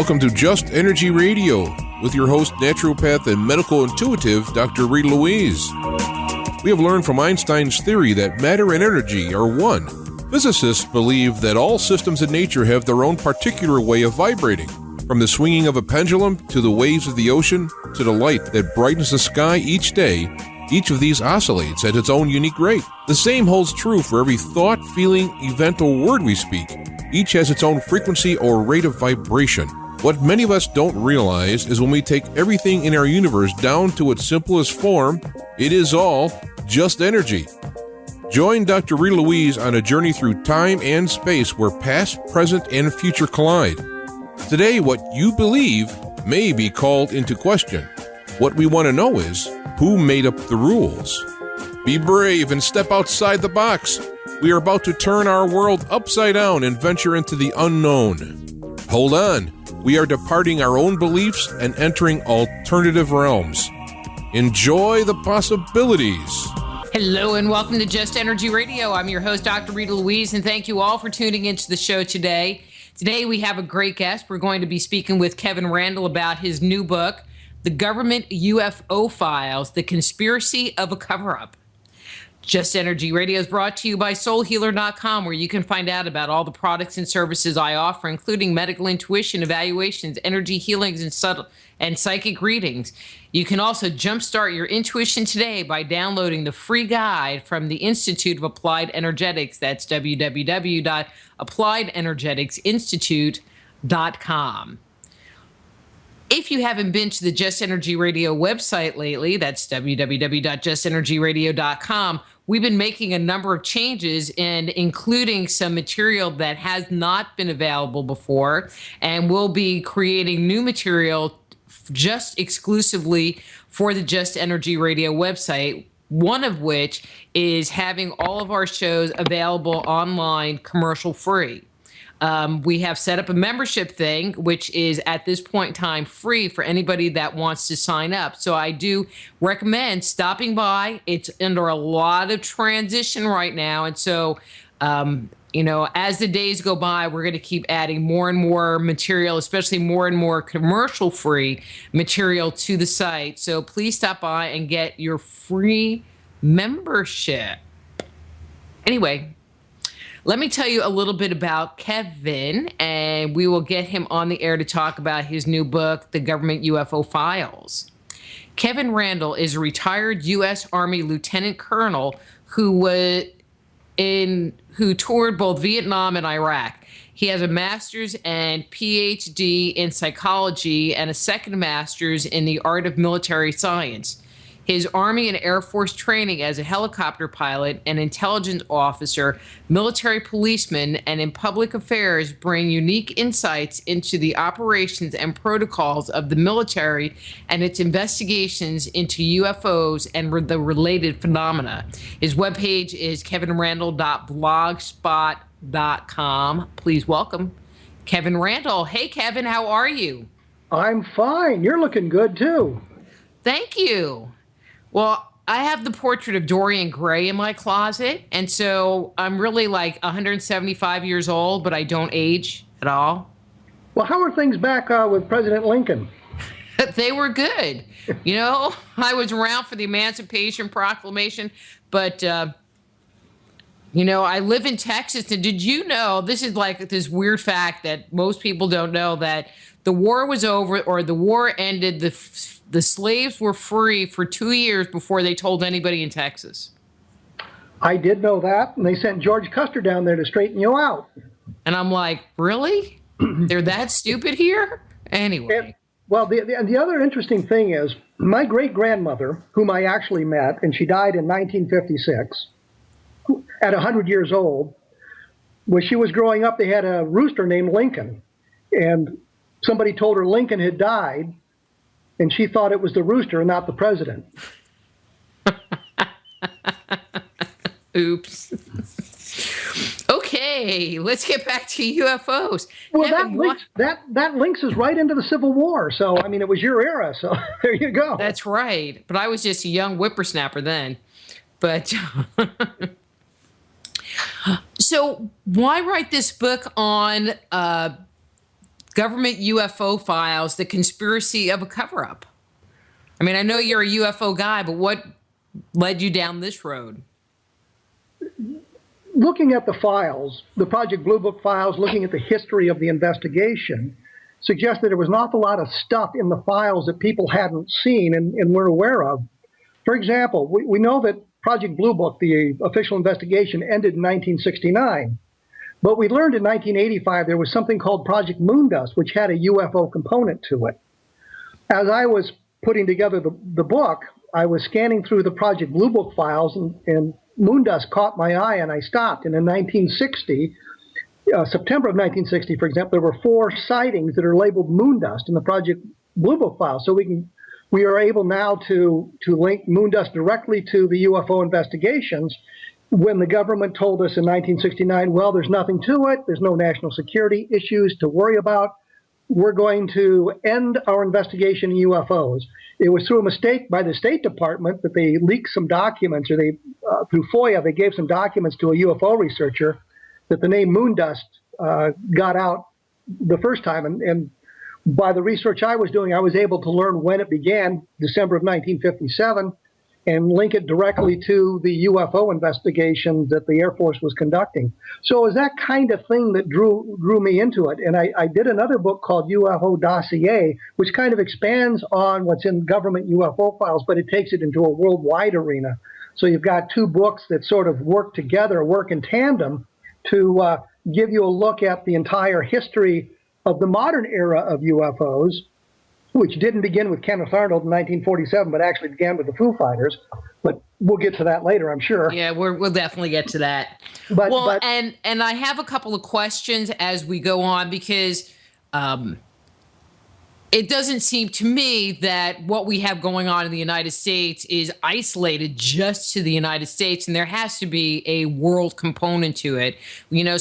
Welcome to Just Energy Radio with your host, naturopath and medical intuitive, Dr. Rita Louise. We have learned from Einstein's theory that matter and energy are one. Physicists believe that all systems in nature have their own particular way of vibrating. From the swinging of a pendulum to the waves of the ocean to the light that brightens the sky each day, each of these oscillates at its own unique rate. The same holds true for every thought, feeling, event, or word we speak. Each has its own frequency or rate of vibration. What many of us don't realize is when we take everything in our universe down to its simplest form, it is all just energy. Join Dr. Rita Louise on a journey through time and space where past, present, and future collide. Today, what you believe may be called into question. What we want to know is, who made up the rules? Be brave and step outside the box. We are about to turn our world upside down and venture into the unknown. Hold on. We are departing our own beliefs and entering alternative realms. Enjoy the possibilities. Hello and welcome to Just Energy Radio. I'm your host, Dr. Rita Louise, and thank you all for tuning into the show today. Today we have a great guest. We're going to be speaking with Kevin Randle about his new book, The Government UFO Files, The Conspiracy of a Cover-Up. Just Energy Radio is brought to you by soulhealer.com, where you can find out about all the products and services I offer, including medical intuition, evaluations, energy healings, and psychic readings. You can also jumpstart your intuition today by downloading the free guide from the Institute of Applied Energetics. That's www.appliedenergeticsinstitute.com. If you haven't been to the Just Energy Radio website lately, that's www.justenergyradio.com, we've been making a number of changes and including some material that has not been available before, and we'll be creating new material just exclusively for the Just Energy Radio website, one of which is having all of our shows available online commercial free. We have set up a membership thing, which is at this point in time free for anybody that wants to sign up. So I do recommend stopping by. It's under a lot of transition right now. And so, as the days go by, we're going to keep adding more and more material, especially more and more commercial free material to the site. So please stop by and get your free membership. Anyway, let me tell you a little bit about Kevin, and we will get him on the air to talk about his new book, The Government UFO Files. Kevin Randle is a retired U.S. Army lieutenant colonel who toured both Vietnam and Iraq. He has a master's and PhD in psychology and a second master's in the art of military science. His Army and Air Force training as a helicopter pilot and intelligence officer, military policeman, and in public affairs bring unique insights into the operations and protocols of the military and its investigations into UFOs and the related phenomena. His webpage is kevinrandle.blogspot.com. Please welcome Kevin Randle. Hey, Kevin, how are you? I'm fine. You're looking good, too. Thank you. Well, I have the portrait of Dorian Gray in my closet, and so I'm really like 175 years old, but I don't age at all. Well, how are things back with President Lincoln? They were good. I was around for the Emancipation Proclamation, but, I live in Texas, and did you know, this is like this weird fact that most people don't know, that the war was over, or the war ended, the slaves were free for 2 years before they told anybody in Texas. I did know that, and they sent George Custer down there to straighten you out. And I'm like, really? They're that stupid here? Anyway. The other interesting thing is, my great-grandmother, whom I actually met, and she died in 1956, at 100 years old, when she was growing up, they had a rooster named Lincoln. And somebody told her Lincoln had died, and she thought it was the rooster and not the president. Oops. Okay, let's get back to UFOs. Well, Kevin, that links us right into the Civil War. So, it was your era. So there you go. That's right. But I was just a young whippersnapper then. But so why write this book on government UFO files, the conspiracy of a cover-up? I mean, I know you're a UFO guy, but what led you down this road? Looking at the files, the Project Blue Book files, looking at the history of the investigation, suggests that there was an awful lot of stuff in the files that people hadn't seen and weren't aware of. For example, we know that Project Blue Book, the official investigation, ended in 1969. But we learned in 1985 there was something called Project Moondust, which had a UFO component to it. As I was putting together the book, I was scanning through the Project Blue Book files, and Moondust caught my eye, and I stopped. And in 1960, September of 1960, for example, there were 4 sightings that are labeled Moondust in the Project Blue Book file. So we are able now to link Moondust directly to the UFO investigations. When the government told us in 1969, well, there's nothing to it, there's no national security issues to worry about, we're going to end our investigation in UFOs. It was through a mistake by the State Department that they leaked some documents, or through FOIA, they gave some documents to a UFO researcher that the name Moondust got out the first time. And by the research I was doing, I was able to learn when it began, December of 1957, and link it directly to the UFO investigation that the Air Force was conducting. So it was that kind of thing that drew me into it. And I did another book called UFO Dossier, which kind of expands on what's in government UFO files, but it takes it into a worldwide arena. So you've got 2 books that sort of work together, work in tandem, to give you a look at the entire history of the modern era of UFOs, which didn't begin with Kenneth Arnold in 1947, but actually began with the Foo Fighters. But we'll get to that later, I'm sure. Yeah, we'll definitely get to that. And I have a couple of questions as we go on, because it doesn't seem to me that what we have going on in the United States is isolated just to the United States, and there has to be a world component to it.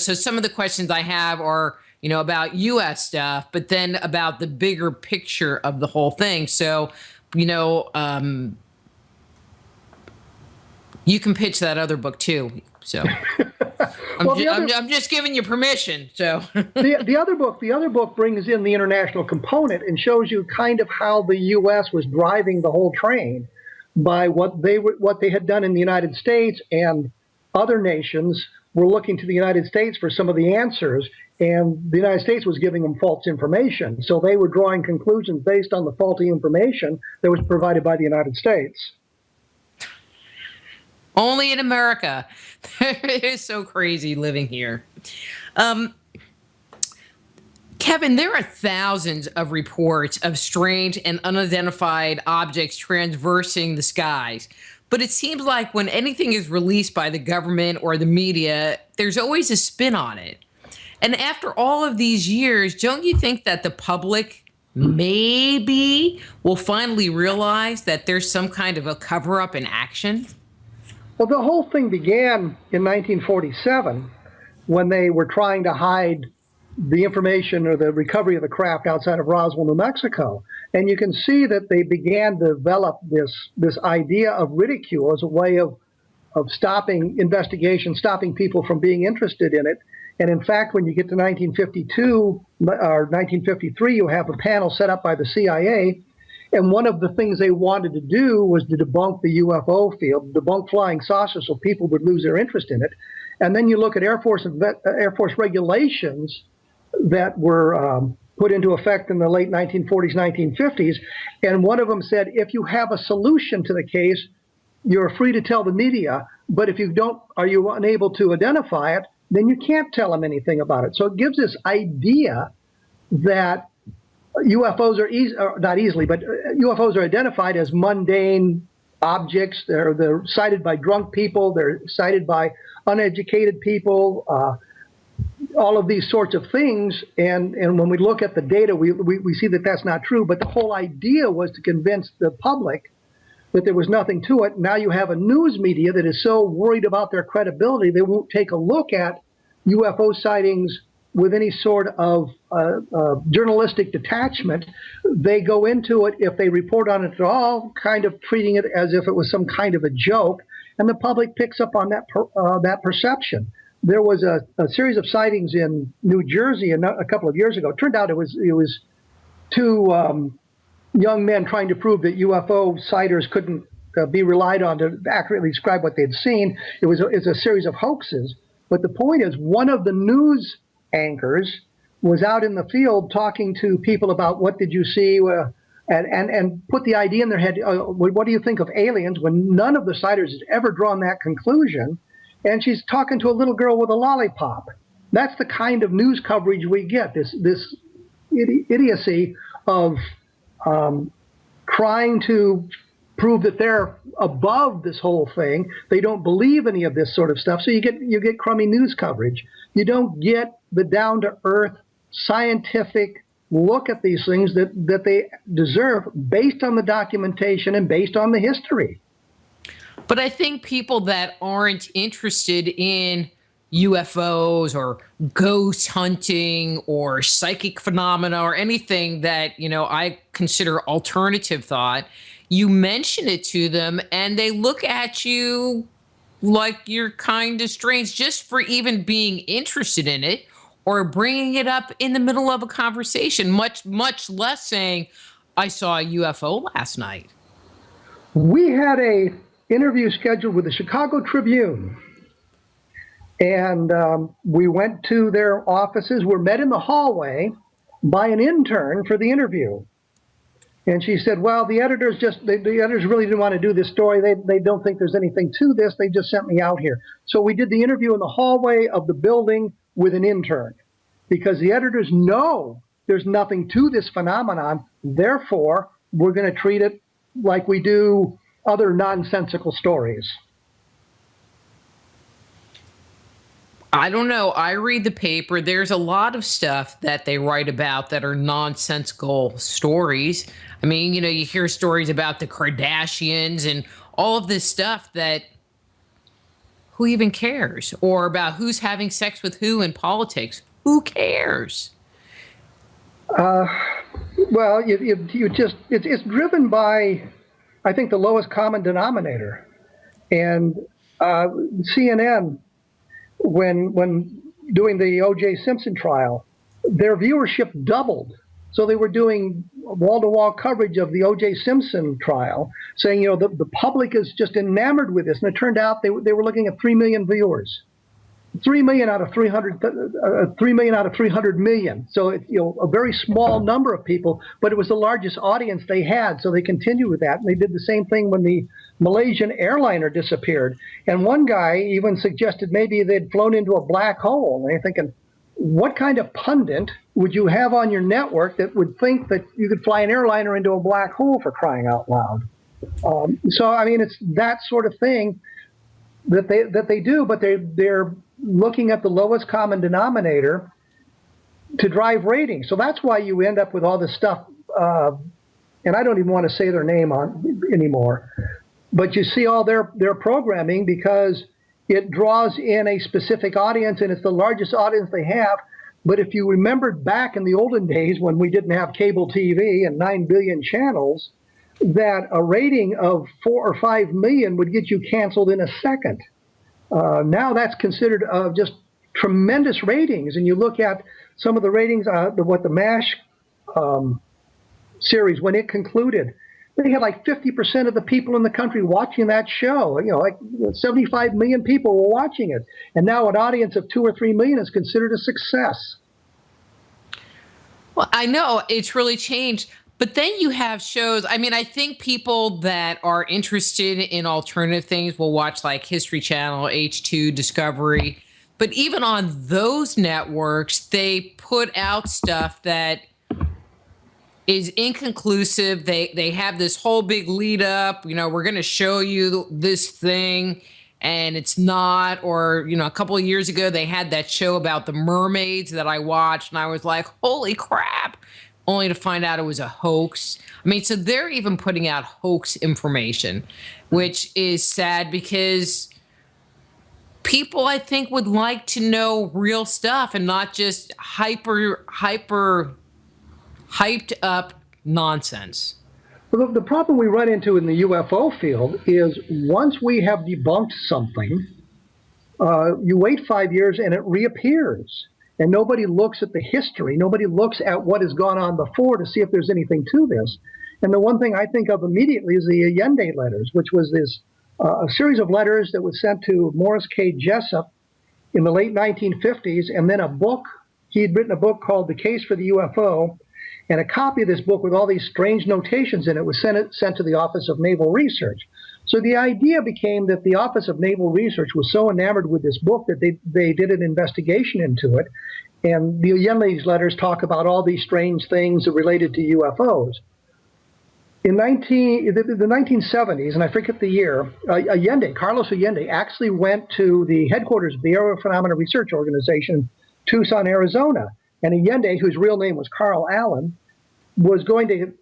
So some of the questions I have are, about U.S. stuff, but then about the bigger picture of the whole thing. So, you can pitch that other book too. So I'm just giving you permission. So the other book brings in the international component and shows you kind of how the U.S. was driving the whole train by what they had done in the United States, and other nations were looking to the United States for some of the answers, and the United States was giving them false information. So they were drawing conclusions based on the faulty information that was provided by the United States. Only in America. It is so crazy living here. Kevin, there are thousands of reports of strange and unidentified objects transversing the skies. But it seems like when anything is released by the government or the media, there's always a spin on it. And after all of these years, don't you think that the public maybe will finally realize that there's some kind of a cover-up in action? Well, the whole thing began in 1947 when they were trying to hide the information or the recovery of the craft outside of Roswell, New Mexico. And you can see that they began to develop this idea of ridicule as a way of stopping investigation, stopping people from being interested in it. And in fact, when you get to 1952 or 1953, you have a panel set up by the CIA. And one of the things they wanted to do was to debunk the UFO field, debunk flying saucers, so people would lose their interest in it. And then you look at Air Force regulations that were put into effect in the late 1940s, 1950s. And one of them said, if you have a solution to the case, you're free to tell the media. But if you don't, are you unable to identify it, then you can't tell them anything about it. So it gives this idea that UFOs are not easily, but UFOs are identified as mundane objects. They're sighted by drunk people. They're sighted by uneducated people. All of these sorts of things. And when we look at the data, we see that that's not true. But the whole idea was to convince the public that there was nothing to it. Now you have a news media that is so worried about their credibility, they won't take a look at UFO sightings with any sort of journalistic detachment. They go into it, if they report on it at all, kind of treating it as if it was some kind of a joke, and the public picks up on that perception. there was a series of sightings in New Jersey a couple of years ago. It turned out it was two young men trying to prove that UFO sighters couldn't be relied on to accurately describe what they'd seen. It's a series of hoaxes. But the point is, one of the news anchors was out in the field talking to people about what did you see, and put the idea in their head, what do you think of aliens, when none of the sighters has ever drawn that conclusion. And she's talking to a little girl with a lollipop. That's the kind of news coverage we get, this idiocy of trying to prove that they're above this whole thing. They don't believe any of this sort of stuff. So you get crummy news coverage. You don't get the down-to-earth scientific look at these things that they deserve based on the documentation and based on the history. But I think people that aren't interested in UFOs or ghost hunting or psychic phenomena or anything that, I consider alternative thought, you mention it to them and they look at you like you're kind of strange just for even being interested in it or bringing it up in the middle of a conversation, much less saying, I saw a UFO last night. We had a interview scheduled with the Chicago Tribune, and we went to their offices. We're met in the hallway by an intern for the interview. And she said, well, the editors really didn't want to do this story. They don't think there's anything to this. They just sent me out here. So we did the interview in the hallway of the building with an intern because the editors know there's nothing to this phenomenon. Therefore, we're going to treat it like we do other nonsensical stories. I don't know. I read the paper. There's a lot of stuff that they write about that are nonsensical stories. I mean, you hear stories about the Kardashians and all of this stuff that who even cares? Or about who's having sex with who in politics. Who cares? Well, it's driven by, I think, the lowest common denominator. And CNN, when doing the O.J. Simpson trial, their viewership doubled. So they were doing wall-to-wall coverage of the O.J. Simpson trial, saying, the public is just enamored with this. And it turned out they were looking at 3 million viewers. 3 million out of 300 million. So it's a very small number of people, but it was the largest audience they had. So they continued with that. And they did the same thing when the Malaysian airliner disappeared. And one guy even suggested maybe they'd flown into a black hole. And you're thinking, what kind of pundit would you have on your network that would think that you could fly an airliner into a black hole, for crying out loud? So I mean, it's that sort of thing that they do, but they're looking at the lowest common denominator to drive ratings. So that's why you end up with all this stuff. And I don't even want to say their name on anymore, but you see all their programming because it draws in a specific audience, and it's the largest audience they have. But if you remembered back in the olden days when we didn't have cable TV and 9 billion channels, that a rating of 4 or 5 million would get you canceled in a second. Now that's considered just tremendous ratings. And you look at some of the ratings, what the MASH series, when it concluded, they had like 50% of the people in the country watching that show. 75 million people were watching it. And now an audience of 2 or 3 million is considered a success. Well, I know it's really changed. But then you have shows. I mean, I think people that are interested in alternative things will watch like History Channel, H2, Discovery. But even on those networks, they put out stuff that is inconclusive. They have this whole big lead up. We're going to show you this thing, and it's not. Or, a couple of years ago, they had that show about the mermaids that I watched, and I was like, holy crap. Only to find out it was a hoax. I mean, so they're even putting out hoax information, which is sad because people, I think, would like to know real stuff and not just hyper hyped up nonsense. Well, the problem we run into in the UFO field is once we have debunked something, You wait 5 years and it reappears. And nobody looks at the history. Nobody looks at what has gone on before to see if there's anything to this. And the one thing I think of immediately is the Allende letters, which was this a series of letters that was sent to Morris K. Jessup in the late 1950s, and then a book. He had written a book called The Case for the UFO, and a copy of this book with all these strange notations in it was sent to the Office of Naval Research. So the idea became that the Office of Naval Research was so enamored with this book that they did an investigation into it. And the Allende's letters talk about all these strange things that related to UFOs. In the 1970s, and I forget the year, Carlos Allende, actually went to the headquarters of the Aerial Phenomena Research Organization, Tucson, Arizona. And Allende, whose real name was Carl Allen, was going to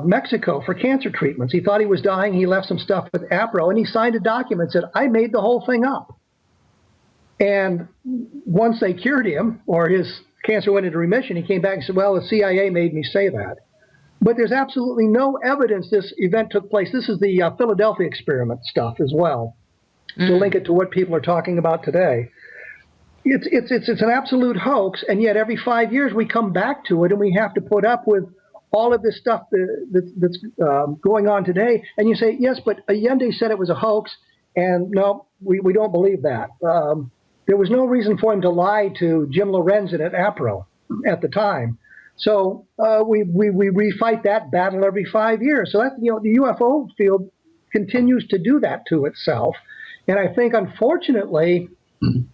Mexico for cancer treatments. He thought he was dying. He left some stuff with APRO, and he signed a document that said, I made the whole thing up. And once they cured him, or his cancer went into remission, he came back and said, well, the CIA made me say that. But there's absolutely no evidence this event took place. This is the Philadelphia experiment stuff as well, to link it to what people are talking about today. It's an absolute hoax, and yet every 5 years we come back to it, and we have to put up with all of this stuff that's going on today. And you say, yes, but Allende said it was a hoax, and no, we don't believe that. There was no reason for him to lie to Jim Lorenzen at APRO at the time. So we refight that battle every 5 years. So that, the UFO field continues to do that to itself. And I think, unfortunately,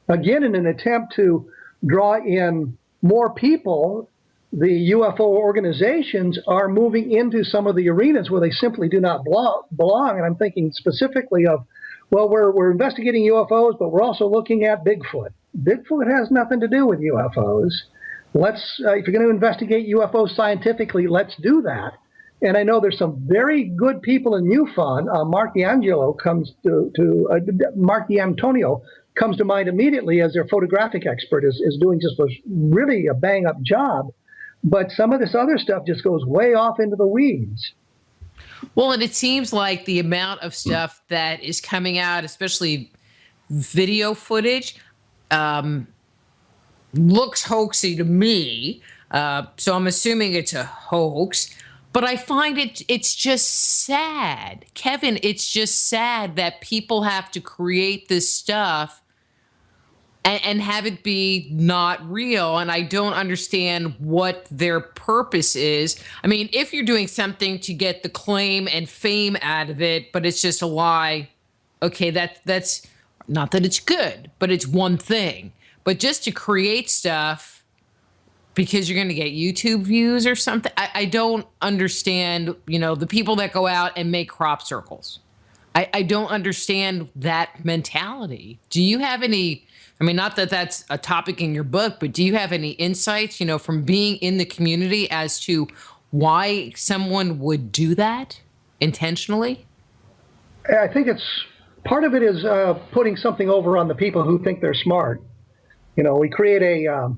again, in an attempt to draw in more people, the UFO organizations are moving into some of the arenas where they simply do not belong. And I'm thinking specifically of, well, we're investigating UFOs, but we're also looking at Bigfoot. Bigfoot has nothing to do with UFOs. If you're going to investigate UFOs scientifically, let's do that. And I know there's some very good people in MUFON. Mark D'Antonio comes to mind immediately as their photographic expert, is doing just really a bang-up job. But some of this other stuff just goes way off into the weeds. Well, and it seems like the amount of stuff that is coming out, especially video footage, looks hoaxy to me. So I'm assuming it's a hoax. But I find it's just sad. Kevin, it's just sad that people have to create this stuff and have it be not real. And I don't understand what their purpose is. I mean, if you're doing something to get the claim and fame out of it, but it's just a lie, okay, that's not that it's good, but it's one thing. But just to create stuff because you're going to get YouTube views or something, I don't understand, the people that go out and make crop circles. I don't understand that mentality. Do you have any, not that that's a topic in your book, but do you have any insights, from being in the community as to why someone would do that intentionally? I think part of it is putting something over on the people who think they're smart. We create a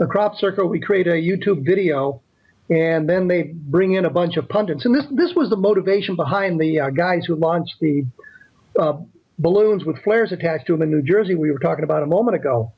crop circle, we create a YouTube video, and then they bring in a bunch of pundits. And this was the motivation behind the guys who launched the balloons with flares attached to them in New Jersey we were talking about a moment ago.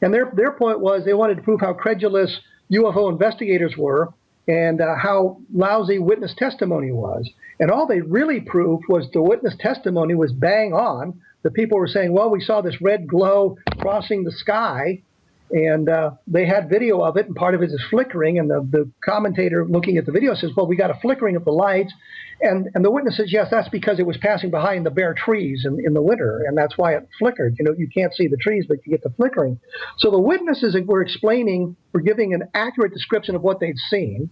And their point was they wanted to prove how credulous UFO investigators were and how lousy witness testimony was. And all they really proved was the witness testimony was bang on. The people were saying, well, we saw this red glow crossing the sky, and they had video of it, and part of it is flickering, and the commentator looking at the video says, well, we got a flickering of the lights, and the witness says, yes, that's because it was passing behind the bare trees in the winter, and that's why it flickered. You can't see the trees, but you get the flickering. So the witnesses were giving an accurate description of what they'd seen.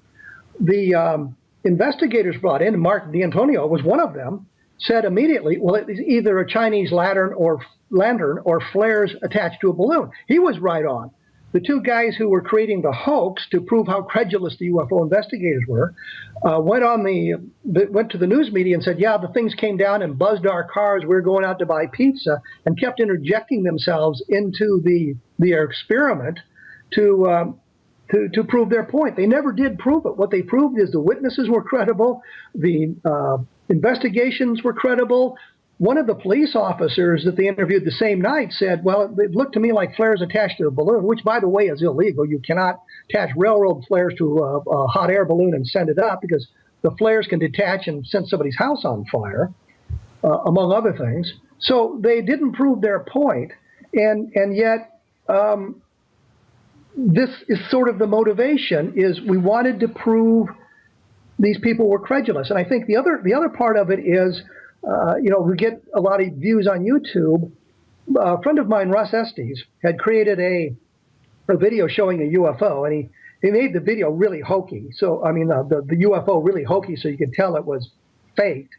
The investigators brought in, Mark D'Antonio was one of them, said immediately, well, it's either a Chinese lantern or flares attached to a balloon. He was right on. The two guys who were creating the hoax to prove how credulous the UFO investigators were went to the news media and said, yeah, the things came down and buzzed our cars. We're going out to buy pizza, and kept interjecting themselves into the experiment to prove their point. They never did prove it. What they proved is the witnesses were credible, the investigations were credible, one of the police officers that they interviewed the same night said, well, it looked to me like flares attached to a balloon, which, by the way, is illegal. You cannot attach railroad flares to a hot air balloon and send it up because the flares can detach and set somebody's house on fire, among other things. So they didn't prove their point. And yet this is sort of the motivation, is we wanted to prove these people were credulous. And I think the other part of it is, we get a lot of views on YouTube. A friend of mine, Russ Estes, had created a video showing a UFO, and he made the video really hokey. So, I mean, the UFO really hokey, so you could tell it was faked,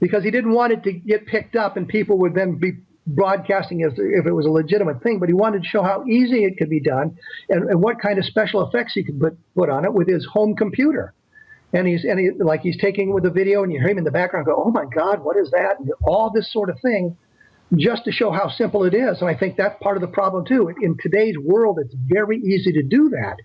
because he didn't want it to get picked up and people would then be broadcasting as if it was a legitimate thing. But he wanted to show how easy it could be done and what kind of special effects he could put on it with his home computer. And he's taking with the video, and you hear him in the background go, "Oh my God, what is that?" And all this sort of thing, just to show how simple it is. And I think that's part of the problem too. In today's world, it's very easy to do that.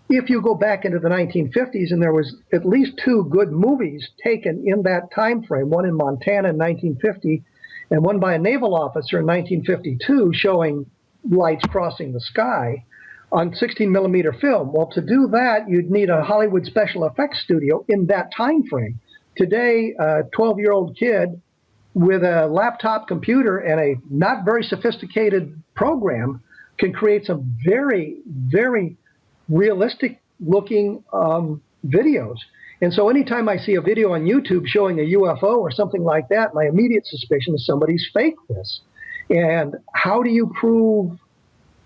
If you go back into the 1950s, and there was at least 2 good movies taken in that time frame, one in Montana in 1950, and one by a naval officer in 1952, showing lights crossing the sky on 16 millimeter film. Well, to do that, you'd need a Hollywood special effects studio in that time frame. Today, a 12-year-old kid with a laptop computer and a not very sophisticated program can create some very, very realistic looking videos. And so anytime I see a video on YouTube showing a UFO or something like that, my immediate suspicion is somebody's faked this. And how do you prove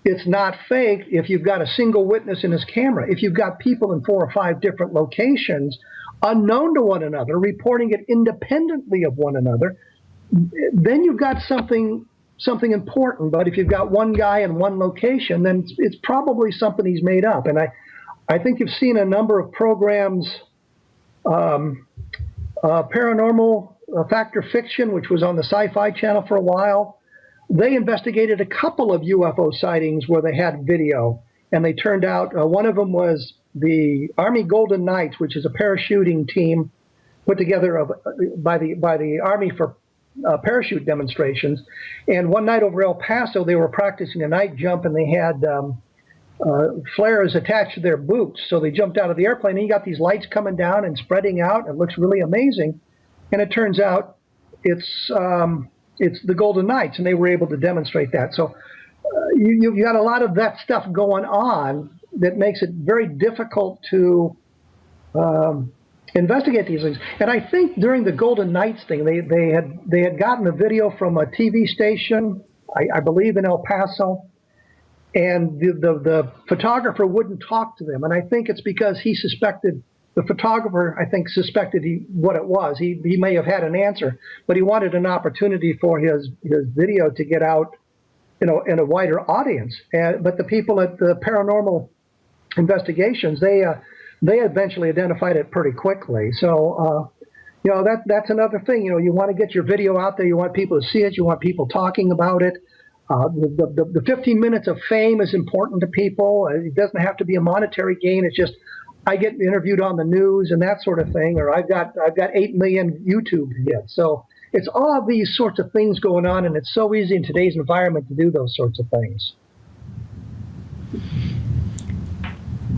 it's not fake if you've got a single witness in his camera? If you've got people in 4 or 5 different locations, unknown to one another, reporting it independently of one another, then you've got something important. But if you've got one guy in one location, then it's probably something he's made up. And I think you've seen a number of programs, Paranormal Factor Fiction, which was on the Sci-Fi Channel for a while. They investigated a couple of UFO sightings where they had video, and they turned out one of them was the Army Golden Knights, which is a parachuting team put together by the Army for parachute demonstrations. And one night over El Paso, they were practicing a night jump, and they had flares attached to their boots. So they jumped out of the airplane, and you got these lights coming down and spreading out. It looks really amazing. And it turns out it's the Golden Knights, and they were able to demonstrate that. So you've got a lot of that stuff going on that makes it very difficult to investigate these things. And I think during the Golden Knights thing, they had gotten a video from a TV station, I believe in El Paso, and the photographer wouldn't talk to them. And I think it's because he suspected, the photographer, I think, suspected what it was. He may have had an answer, but he wanted an opportunity for his video to get out, in a wider audience. But the people at the Paranormal Investigations, they eventually identified it pretty quickly. So, that's another thing. You want to get your video out there. You want people to see it. You want people talking about it. The 15 minutes of fame is important to people. It doesn't have to be a monetary gain. It's just, I get interviewed on the news and that sort of thing, or I've got 8 million YouTube hits. So it's all these sorts of things going on, and it's so easy in today's environment to do those sorts of things.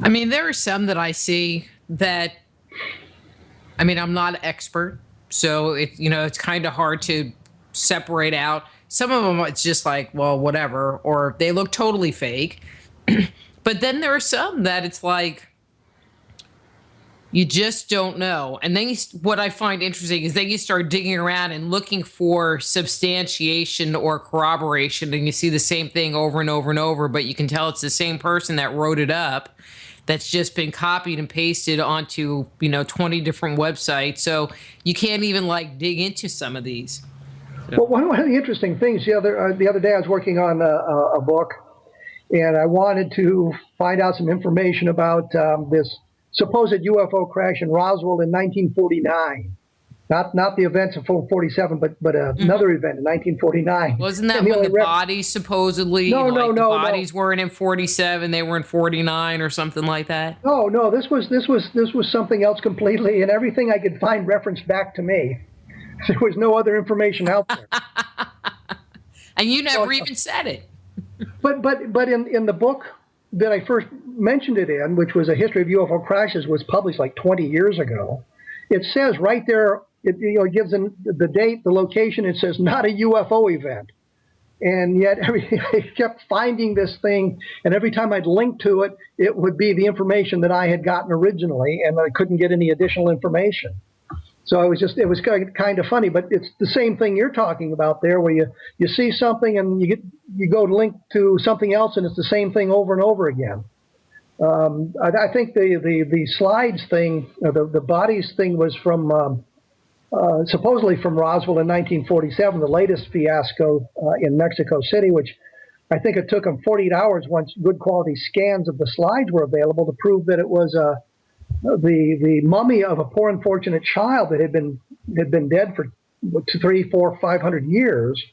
I mean, there are some that I see that, I'm not an expert, so it's kind of hard to separate out. Some of them, it's just like, well, whatever, or they look totally fake. But then there are some that it's like, you just don't know. And then what I find interesting is then you start digging around and looking for substantiation or corroboration, and you see the same thing over and over and over, but you can tell it's the same person that wrote it up that's just been copied and pasted onto, 20 different websites. So you can't even dig into some of these. Well, one of the interesting things, the other day I was working on a book, and I wanted to find out some information about this supposed UFO crash in Roswell in 1949. Not the events of 47, but another event in 1949. Wasn't that when the bodies supposedly? No. The bodies weren't in 47; they were in 49 or something like that. No. This was something else completely, and everything I could find referenced back to me. There was no other information out there. And you never even said it. But in the book that I first mentioned it in, which was A History of UFO Crashes, was published like 20 years ago, it says right there, it gives the date, the location, it says not a UFO event. And yet I kept finding this thing, and every time I'd link to it, it would be the information that I had gotten originally, and I couldn't get any additional information. So it was kind of funny, but it's the same thing you're talking about there, where you see something and you go to link to something else, and it's the same thing over and over again. I think the slides thing, the bodies thing, was from supposedly from Roswell in 1947, the latest fiasco in Mexico City, which I think it took them 48 hours once good quality scans of the slides were available to prove that it was the mummy of a poor unfortunate child that had been dead for 300, 400, 500 years,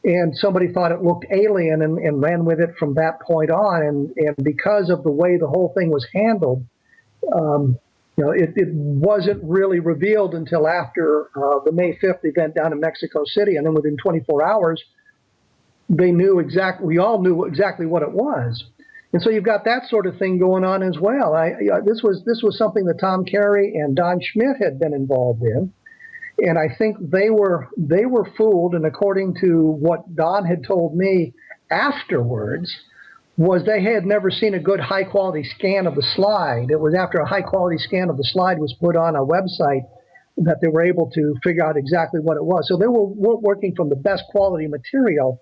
and somebody thought it looked alien and ran with it from that point on. And because of the way the whole thing was handled, it wasn't really revealed until after the May 5th event down in Mexico City, and then within 24 hours, we all knew exactly what it was. And so you've got that sort of thing going on as well. This was something that Tom Carey and Don Schmidt had been involved in, and I think they were fooled. And according to what Don had told me afterwards, was they had never seen a good high-quality scan of the slide. It was after a high-quality scan of the slide was put on a website that they were able to figure out exactly what it was. So they weren't working from the best quality material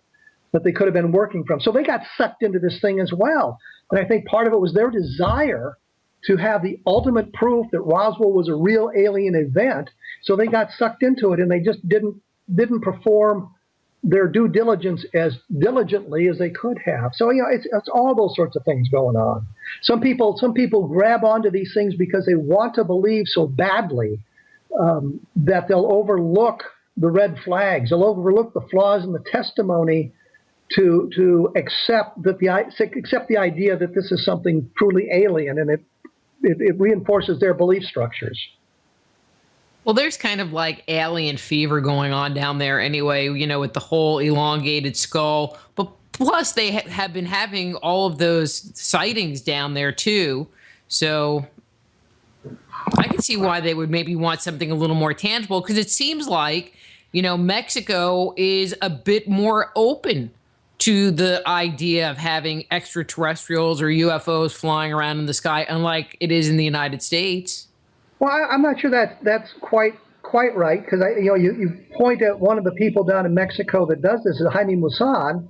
that they could have been working from. So they got sucked into this thing as well. And I think part of it was their desire to have the ultimate proof that Roswell was a real alien event. So they got sucked into it, and they just didn't perform their due diligence as diligently as they could have. So it's all those sorts of things going on. Some people grab onto these things because they want to believe so badly that they'll overlook the red flags. They'll overlook the flaws in the testimony to accept the idea that this is something truly alien, and it reinforces their belief structures. Well, there's kind of like alien fever going on down there anyway, with the whole elongated skull. But plus, they have been having all of those sightings down there, too. So I can see why they would maybe want something a little more tangible, because it seems like, Mexico is a bit more open to the idea of having extraterrestrials or UFOs flying around in the sky, unlike it is in the United States. Well, I'm not sure that's quite right, because you point at one of the people down in Mexico that does this is Jaime Maussan,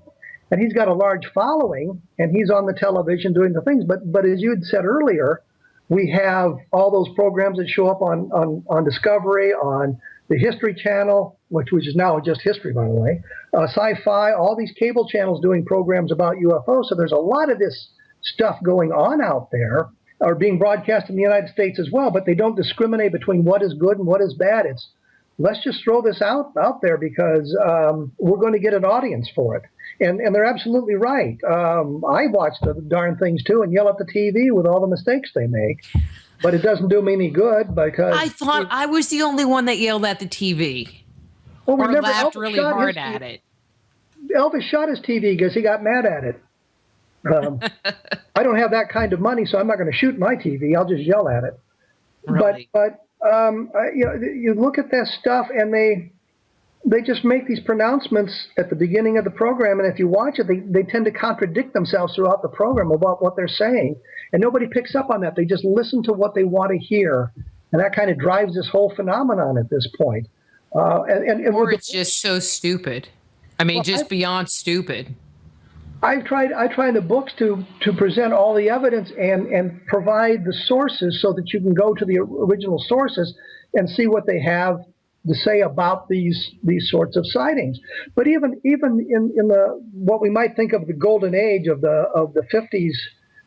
and he's got a large following, and he's on the television doing the things. But as you had said earlier, we have all those programs that show up on Discovery, on the History Channel, which is now just history, by the way, Sci-Fi, all these cable channels doing programs about UFOs. So there's a lot of this stuff going on out there, are being broadcast in the United States as well, but they don't discriminate between what is good and what is bad. It's let's just throw this out there because we're going to get an audience for it. And they're absolutely right. I watch the darn things too and yell at the TV with all the mistakes they make, but it doesn't do me any good because I thought I was the only one that yelled at the TV. Well, or laughed really hard at it. Elvis shot his TV because he got mad at it. I don't have that kind of money, so I'm not going to shoot my TV. I'll just yell at it. Really? But you look at that stuff, and they just make these pronouncements at the beginning of the program, and if you watch it, they tend to contradict themselves throughout the program about what they're saying, and nobody picks up on that. They just listen to what they want to hear, and that kind of drives this whole phenomenon at this point. Or it's just so stupid. I mean, just beyond stupid. I try in the books to present all the evidence and provide the sources so that you can go to the original sources and see what they have to say about these sorts of sightings. But even in the what we might think of the golden age of the 50s,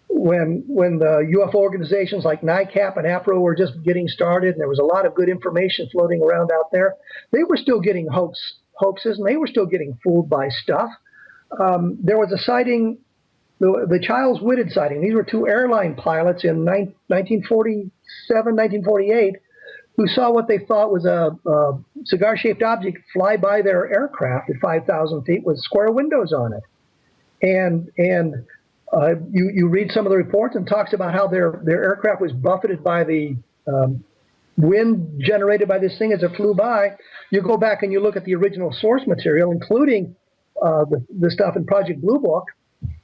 when the UFO organizations like NICAP and APRO were just getting started, and there was a lot of good information floating around out there, they were still getting hoaxes, and they were still getting fooled by stuff. There was a sighting, the Childs Whitted sighting. These were two airline pilots in 1947, 1948, who saw what they thought was a cigar-shaped object fly by their aircraft at 5,000 feet with square windows on it. And you read some of the reports and talks about how their aircraft was buffeted by the wind generated by this thing as it flew by. You go back and you look at the original source material, including the stuff in Project Blue Book,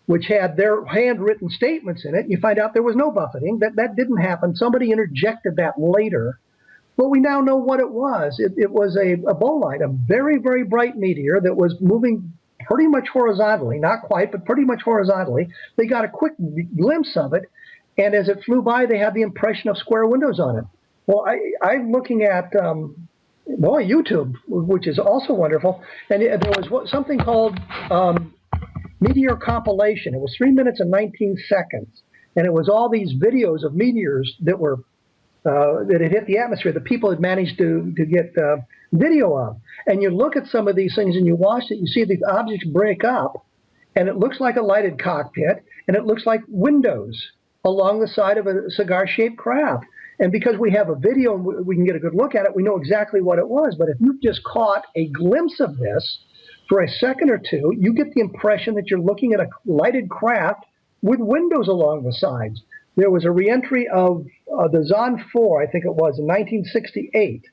which had their handwritten statements in it. You find out there was no buffeting. That didn't happen. Somebody interjected that later. But we now know what it was. It was a bolide, a very, very bright meteor that was moving pretty much horizontally, not quite, but pretty much horizontally. They got a quick glimpse of it, and as it flew by, they had the impression of square windows on it. Well, I'm looking at YouTube, which is also wonderful, and there was something called Meteor Compilation. It was 3 minutes and 19 seconds, and it was all these videos of meteors that were that had hit the atmosphere that people had managed to get video of. And you look at some of these things and you watch it, you see these objects break up, and it looks like a lighted cockpit, and it looks like windows along the side of a cigar-shaped craft. And because we have a video and we can get a good look at it, we know exactly what it was. But if you've just caught a glimpse of this for a second or two, you get the impression that you're looking at a lighted craft with windows along the sides. There was a reentry of the Zond 4, I think it was, in 1968.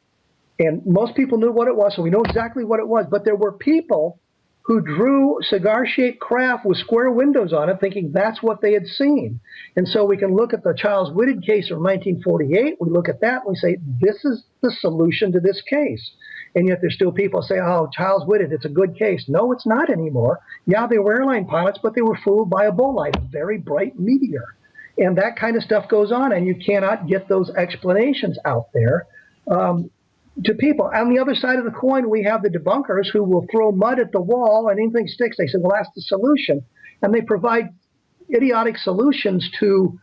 And most people knew what it was, so we know exactly what it was. But there were people who drew cigar-shaped craft with square windows on it, thinking that's what they had seen. And so we can look at the Charles Whitted case of 1948. We look at that and we say, this is the solution to this case. And yet there's still people say, oh, Charles Whitted, it's a good case. No, it's not anymore. Yeah, they were airline pilots, but they were fooled by a bolide, a very bright meteor. And that kind of stuff goes on, and you cannot get those explanations out there to people. On the other side of the coin, we have the debunkers who will throw mud at the wall and anything sticks. They say, well, that's the solution. And they provide idiotic solutions to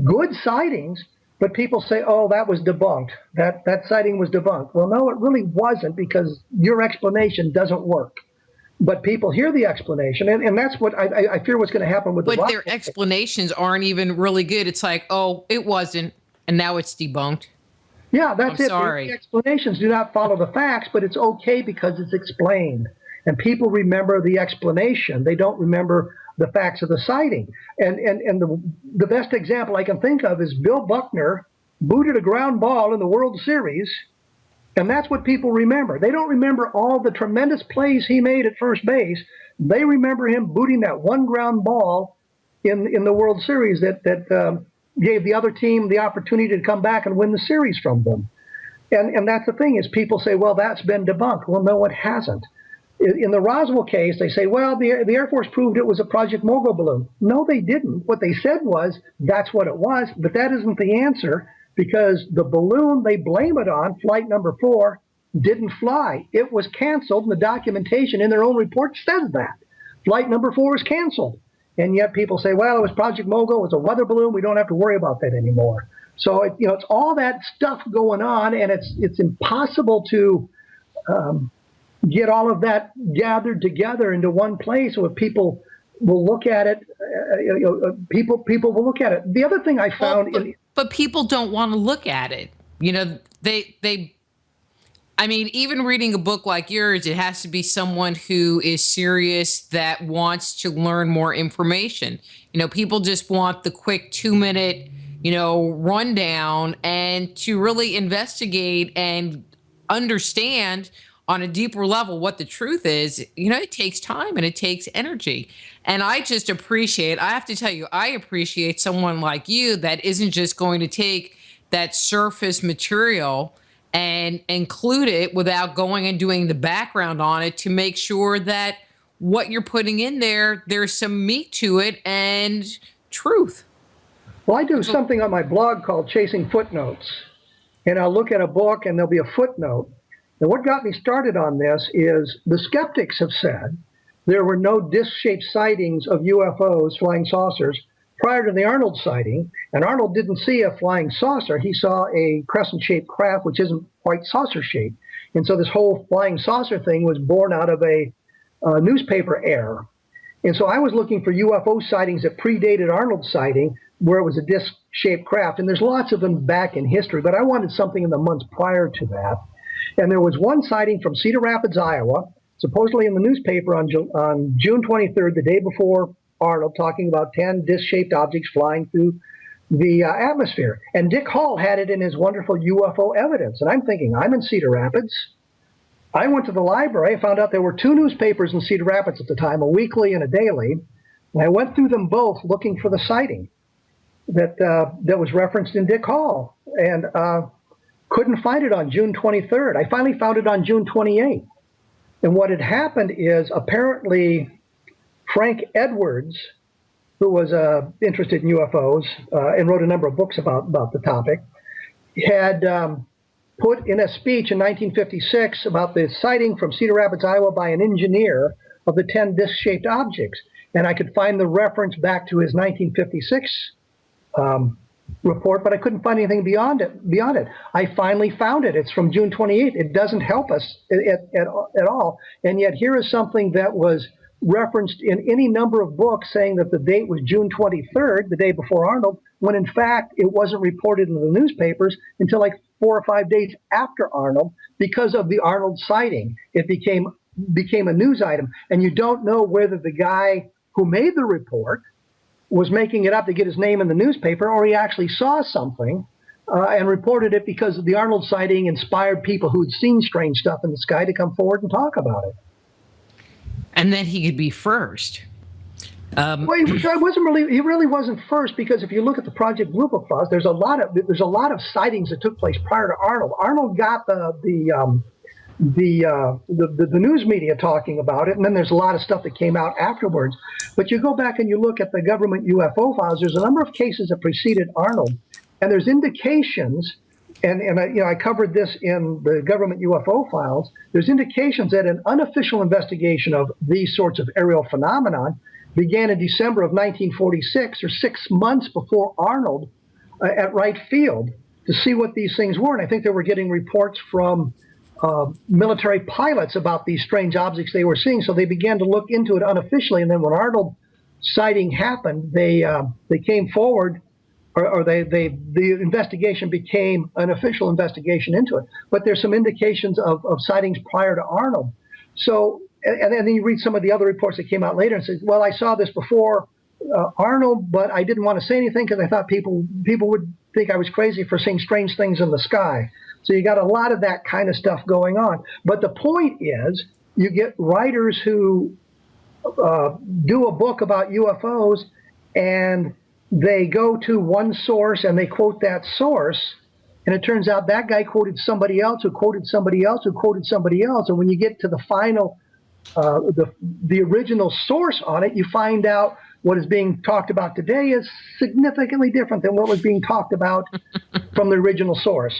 good sightings, but people say, oh, that was debunked. That sighting was debunked. Well, no, it really wasn't, because your explanation doesn't work. But people hear the explanation, and that's what I fear what's going to happen with the But their explanations aren't even really good. It's like, oh, it wasn't, and now it's debunked. Yeah, that's it. Sorry. The explanations do not follow the facts, but it's okay because it's explained. And people remember the explanation. They don't remember the facts of the sighting. And the best example I can think of is Bill Buckner booted a ground ball in the World Series, and that's what people remember. They don't remember all the tremendous plays he made at first base. They remember him booting that one ground ball in the World Series that gave the other team the opportunity to come back and win the series from them. And that's the thing, is people say, well, that's been debunked. Well, no, it hasn't. In the Roswell case, they say, well, the Air Force proved it was a Project Mogul balloon. No, they didn't. What they said was, that's what it was, but that isn't the answer, because the balloon they blame it on, flight number 4, didn't fly. It was canceled, and the documentation in their own report says that. Flight number 4 is canceled. And yet people say, well, it was Project Mogul, it was a weather balloon, we don't have to worry about that anymore. So it's all that stuff going on, and it's impossible to get all of that gathered together into one place where people will look at it. People will look at it. The other thing I found, but people don't want to look at it. I mean, even reading a book like yours, it has to be someone who is serious, that wants to learn more information. People just want the quick 2-minute, rundown, and to really investigate and understand on a deeper level what the truth is. It takes time and it takes energy. And I just appreciate, I have to tell you, I appreciate someone like you that isn't just going to take that surface material and include it without going and doing the background on it to make sure that what you're putting in there, there's some meat to it and truth. Well, I do something on my blog called Chasing Footnotes. And I'll look at a book and there'll be a footnote. And what got me started on this is the skeptics have said there were no disc-shaped sightings of UFOs, flying saucers, prior to the Arnold sighting. And Arnold didn't see a flying saucer. He saw a crescent-shaped craft, which isn't quite saucer-shaped. And so this whole flying saucer thing was born out of a newspaper error. And so I was looking for UFO sightings that predated Arnold's sighting where it was a disc-shaped craft. And there's lots of them back in history, but I wanted something in the months prior to that. And there was one sighting from Cedar Rapids, Iowa, supposedly in the newspaper on June 23rd, the day before Arnold, talking about 10 disc-shaped objects flying through the atmosphere. And Dick Hall had it in his wonderful UFO evidence. And I'm thinking, I'm in Cedar Rapids. I went to the library. I found out there were two newspapers in Cedar Rapids at the time, a weekly and a daily. And I went through them both looking for the sighting that was referenced in Dick Hall, and couldn't find it on June 23rd. I finally found it on June 28th. And what had happened is apparently Frank Edwards, who was interested in UFOs and wrote a number of books about the topic, had put in a speech in 1956 about the sighting from Cedar Rapids, Iowa by an engineer of the 10 disc-shaped objects. And I could find the reference back to his 1956 report, but I couldn't find anything beyond it. I finally found it. It's from June 28th. It doesn't help us at all. And yet here is something that was referenced in any number of books saying that the date was June 23rd, the day before Arnold, when in fact it wasn't reported in the newspapers until like 4 or 5 days after Arnold because of the Arnold sighting. It became a news item. And you don't know whether the guy who made the report was making it up to get his name in the newspaper, or he actually saw something and reported it because the Arnold sighting inspired people who'd seen strange stuff in the sky to come forward and talk about it. And then he could be first. Well, he really wasn't first, because if you look at the Project Blue Book files, there's a lot of sightings that took place prior to Arnold. Arnold got the news media talking about it, and then there's a lot of stuff that came out afterwards. But you go back and you look at the government UFO files, there's a number of cases that preceded Arnold, and there's indications, and I covered this in the government UFO files, there's indications that an unofficial investigation of these sorts of aerial phenomenon began in December of 1946, or 6 months before Arnold, at Wright Field, to see what these things were. And I think they were getting reports from military pilots about these strange objects they were seeing, so they began to look into it unofficially. And then when Arnold sighting happened, they came forward, or the investigation became an official investigation into it. But there's some indications of sightings prior to Arnold. So, and then you read some of the other reports that came out later and says, well, I saw this before Arnold, but I didn't want to say anything because I thought people would think I was crazy for seeing strange things in the sky. So you got a lot of that kind of stuff going on. But the point is, you get writers who do a book about UFOs, and they go to one source and they quote that source, and it turns out that guy quoted somebody else who quoted somebody else who quoted somebody else. And when you get to the final, the original source on it, you find out what is being talked about today is significantly different than what was being talked about from the original source.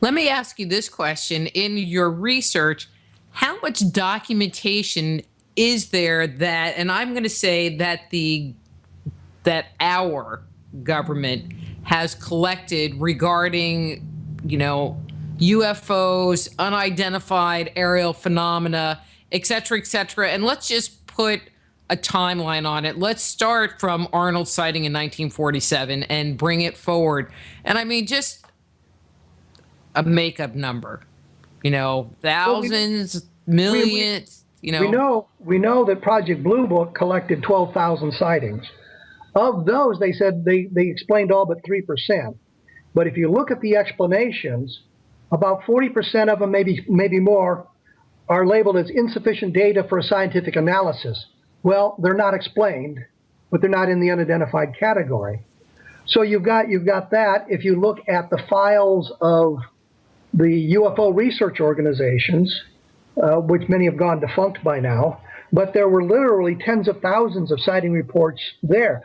Let me ask you this question. In your research, how much documentation is there that, and I'm going to say that our government has collected regarding, UFOs, unidentified aerial phenomena, et cetera, and let's just put a timeline on it. Let's start from Arnold's sighting in 1947 and bring it forward. And I mean, just a makeup number, thousands, millions, We know that Project Blue Book collected 12,000 sightings. Of those, they said they explained all but 3%. But if you look at the explanations, about 40% of them, maybe more, are labeled as insufficient data for a scientific analysis. Well, they're not explained, but they're not in the unidentified category. So you've got that. If you look at the files of the UFO research organizations, which many have gone defunct by now, but there were literally tens of thousands of sighting reports there.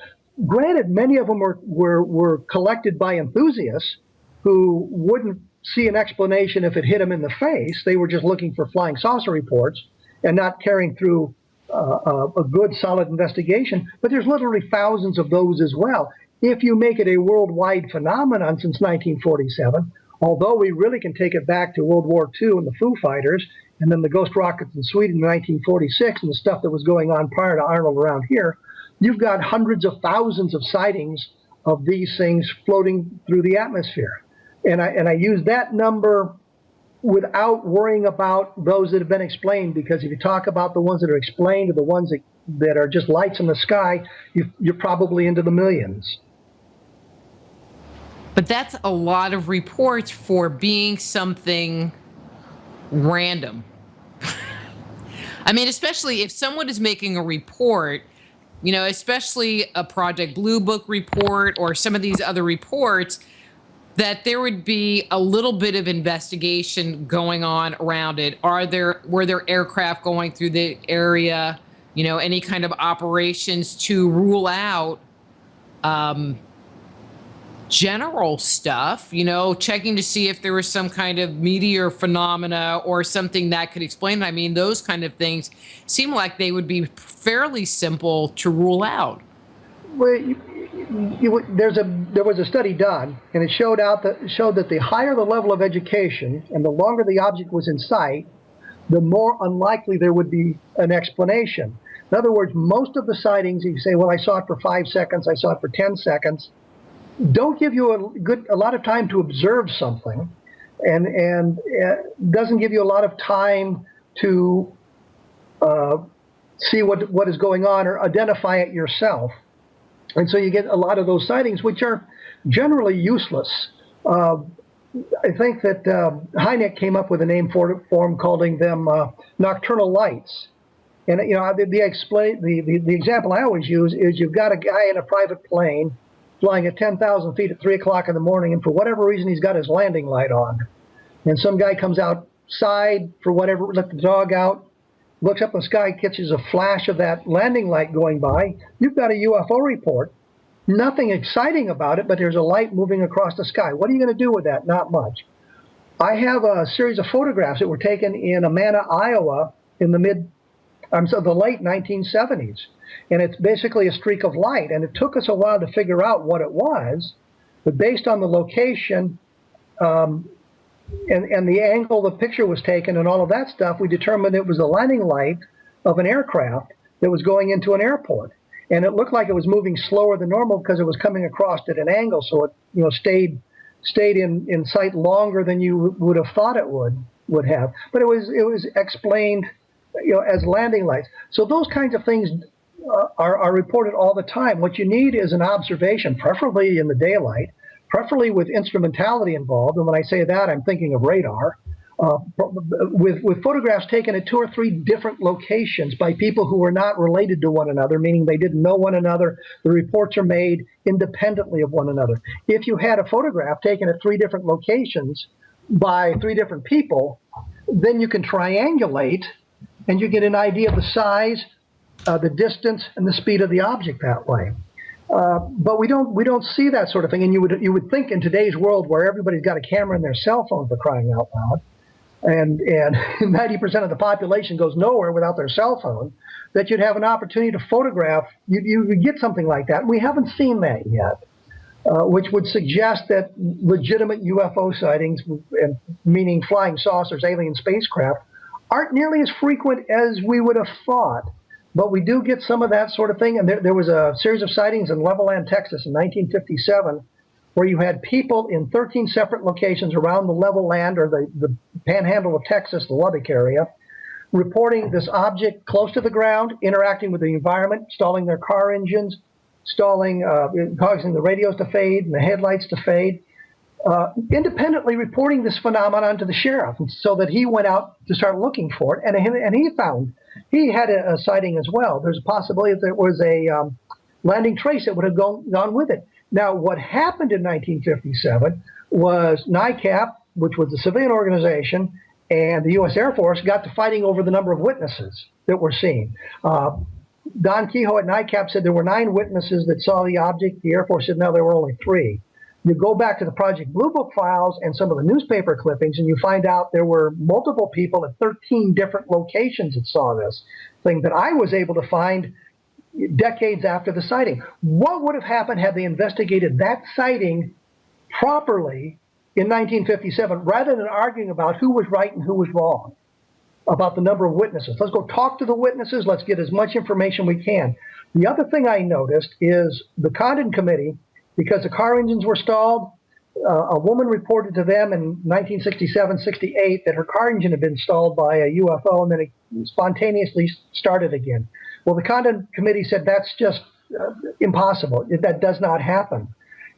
Granted, many of them were collected by enthusiasts who wouldn't see an explanation if it hit them in the face. They were just looking for flying saucer reports and not carrying through a good, solid investigation. But there's literally thousands of those as well. If you make it a worldwide phenomenon since 1947, although we really can take it back to World War II and the Foo Fighters, and then the Ghost Rockets in Sweden in 1946, and the stuff that was going on prior to Arnold around here, you've got hundreds of thousands of sightings of these things floating through the atmosphere. And I use that number without worrying about those that have been explained, because if you talk about the ones that are explained or the ones that are just lights in the sky, you're probably into the millions. But that's a lot of reports for being something random. I mean, especially if someone is making a report, you know, especially a Project Blue Book report or some of these other reports, that there would be a little bit of investigation going on around it. Were there aircraft going through the area? You know, any kind of operations to rule out general stuff, you know, checking to see if there was some kind of meteor phenomena or something that could explain it. I mean, those kind of things seem like they would be fairly simple to rule out. Well, there was a study done, and it showed that the higher the level of education and the longer the object was in sight, the more unlikely there would be an explanation. In other words, most of the sightings, you say, well, I saw it for 5 seconds, I saw it for 10 seconds, don't give you a lot of time to observe something, and doesn't give you a lot of time to see what is going on or identify it yourself. And so you get a lot of those sightings, which are generally useless. I think that Hynek came up with a name for them, calling them nocturnal lights. And you know, the example I always use is you've got a guy in a private plane flying at 10,000 feet at 3 o'clock in the morning, and for whatever reason he's got his landing light on. And some guy comes outside for whatever, let the dog out, looks up in the sky, catches a flash of that landing light going by. You've got a UFO report. Nothing exciting about it, but there's a light moving across the sky. What are you going to do with that? Not much. I have a series of photographs that were taken in Amana, Iowa in the late 1970s. And it's basically a streak of light. And it took us a while to figure out what it was, but based on the location and the angle the picture was taken and all of that stuff, we determined it was the landing light of an aircraft that was going into an airport. And it looked like it was moving slower than normal because it was coming across at an angle, so it, you know, stayed in sight longer than you would have thought it would have. But it was explained, you know, as landing lights. So those kinds of things are reported all the time. What you need is an observation, preferably in the daylight, preferably with instrumentality involved. And when I say that, I'm thinking of radar, with photographs taken at 2 or 3 different locations by people who were not related to one another, meaning they didn't know one another. The reports are made independently of one another. If you had a photograph taken at 3 different locations by 3 different people, then you can triangulate and you get an idea of the size, the distance, and the speed of the object that way. But we don't see that sort of thing. And you would think in today's world, where everybody's got a camera in their cell phone, for crying out loud, and 90% of the population goes nowhere without their cell phone, that you'd have an opportunity to photograph. You would get something like that. We haven't seen that yet, which would suggest that legitimate UFO sightings, and meaning flying saucers, alien spacecraft, aren't nearly as frequent as we would have thought. But we do get some of that sort of thing. And there was a series of sightings in Levelland, Texas in 1957, where you had people in 13 separate locations around the Levelland, or the panhandle of Texas, the Lubbock area, reporting this object close to the ground, interacting with the environment, stalling their car engines, causing the radios to fade and the headlights to fade, independently reporting this phenomenon to the sheriff, so that he went out to start looking for it. And he had a sighting as well. There's a possibility that there was a landing trace that would have gone with it. Now, what happened in 1957 was NICAP, which was the civilian organization, and the U.S. Air Force got to fighting over the number of witnesses that were seen. Don Kehoe at NICAP said there were 9 witnesses that saw the object. The Air Force said, no, there were only 3. You go back to the Project Blue Book files and some of the newspaper clippings, and you find out there were multiple people at 13 different locations that saw this thing that I was able to find decades after the sighting. What would have happened had they investigated that sighting properly in 1957, rather than arguing about who was right and who was wrong? about the number of witnesses. Let's go talk to the witnesses. Let's get as much information we can. The other thing I noticed is the Condon Committee, because the car engines were stalled, a woman reported to them in 1967, 68 that her car engine had been stalled by a UFO and then it spontaneously started again. Well, the Condon Committee said that's just impossible. That does not happen.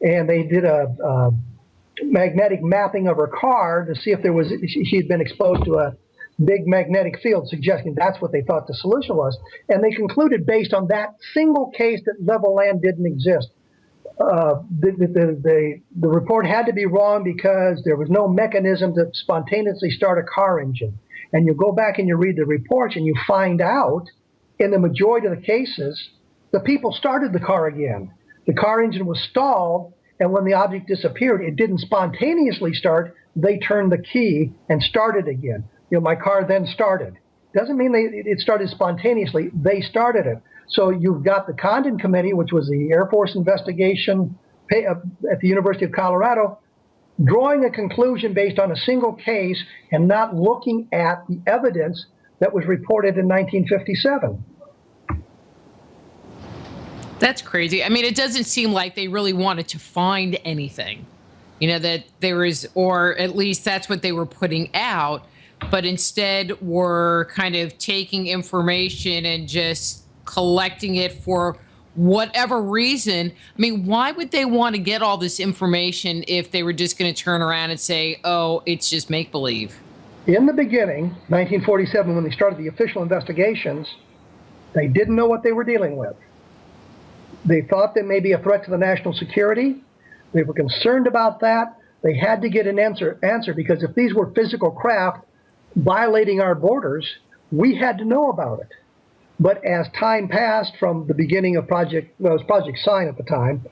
And they did a magnetic mapping of her car to see if she had been exposed to a big magnetic field, suggesting that's what they thought the solution was. And they concluded based on that single case that level land didn't exist. The report had to be wrong because there was no mechanism to spontaneously start a car engine. And you go back and you read the reports and you find out in the majority of the cases, the people started the car again. The car engine was stalled, and when the object disappeared, it didn't spontaneously start. They turned the key and started again. My car then started. Doesn't mean it started spontaneously. They started it. So you've got the Condon Committee, which was the Air Force investigation at the University of Colorado, drawing a conclusion based on a single case and not looking at the evidence that was reported in 1957. That's crazy. I mean, it doesn't seem like they really wanted to find anything, that there is, or at least that's what they were putting out, but instead were kind of taking information and just collecting it for whatever reason. I mean, why would they want to get all this information if they were just going to turn around and say, oh, it's just make-believe? In the beginning, 1947, when they started the official investigations, they didn't know what they were dealing with. They thought there may be a threat to the national security. They were concerned about that. They had to get an answer because if these were physical craft violating our borders, we had to know about it. But as time passed from the beginning of it was Project Sign at the time,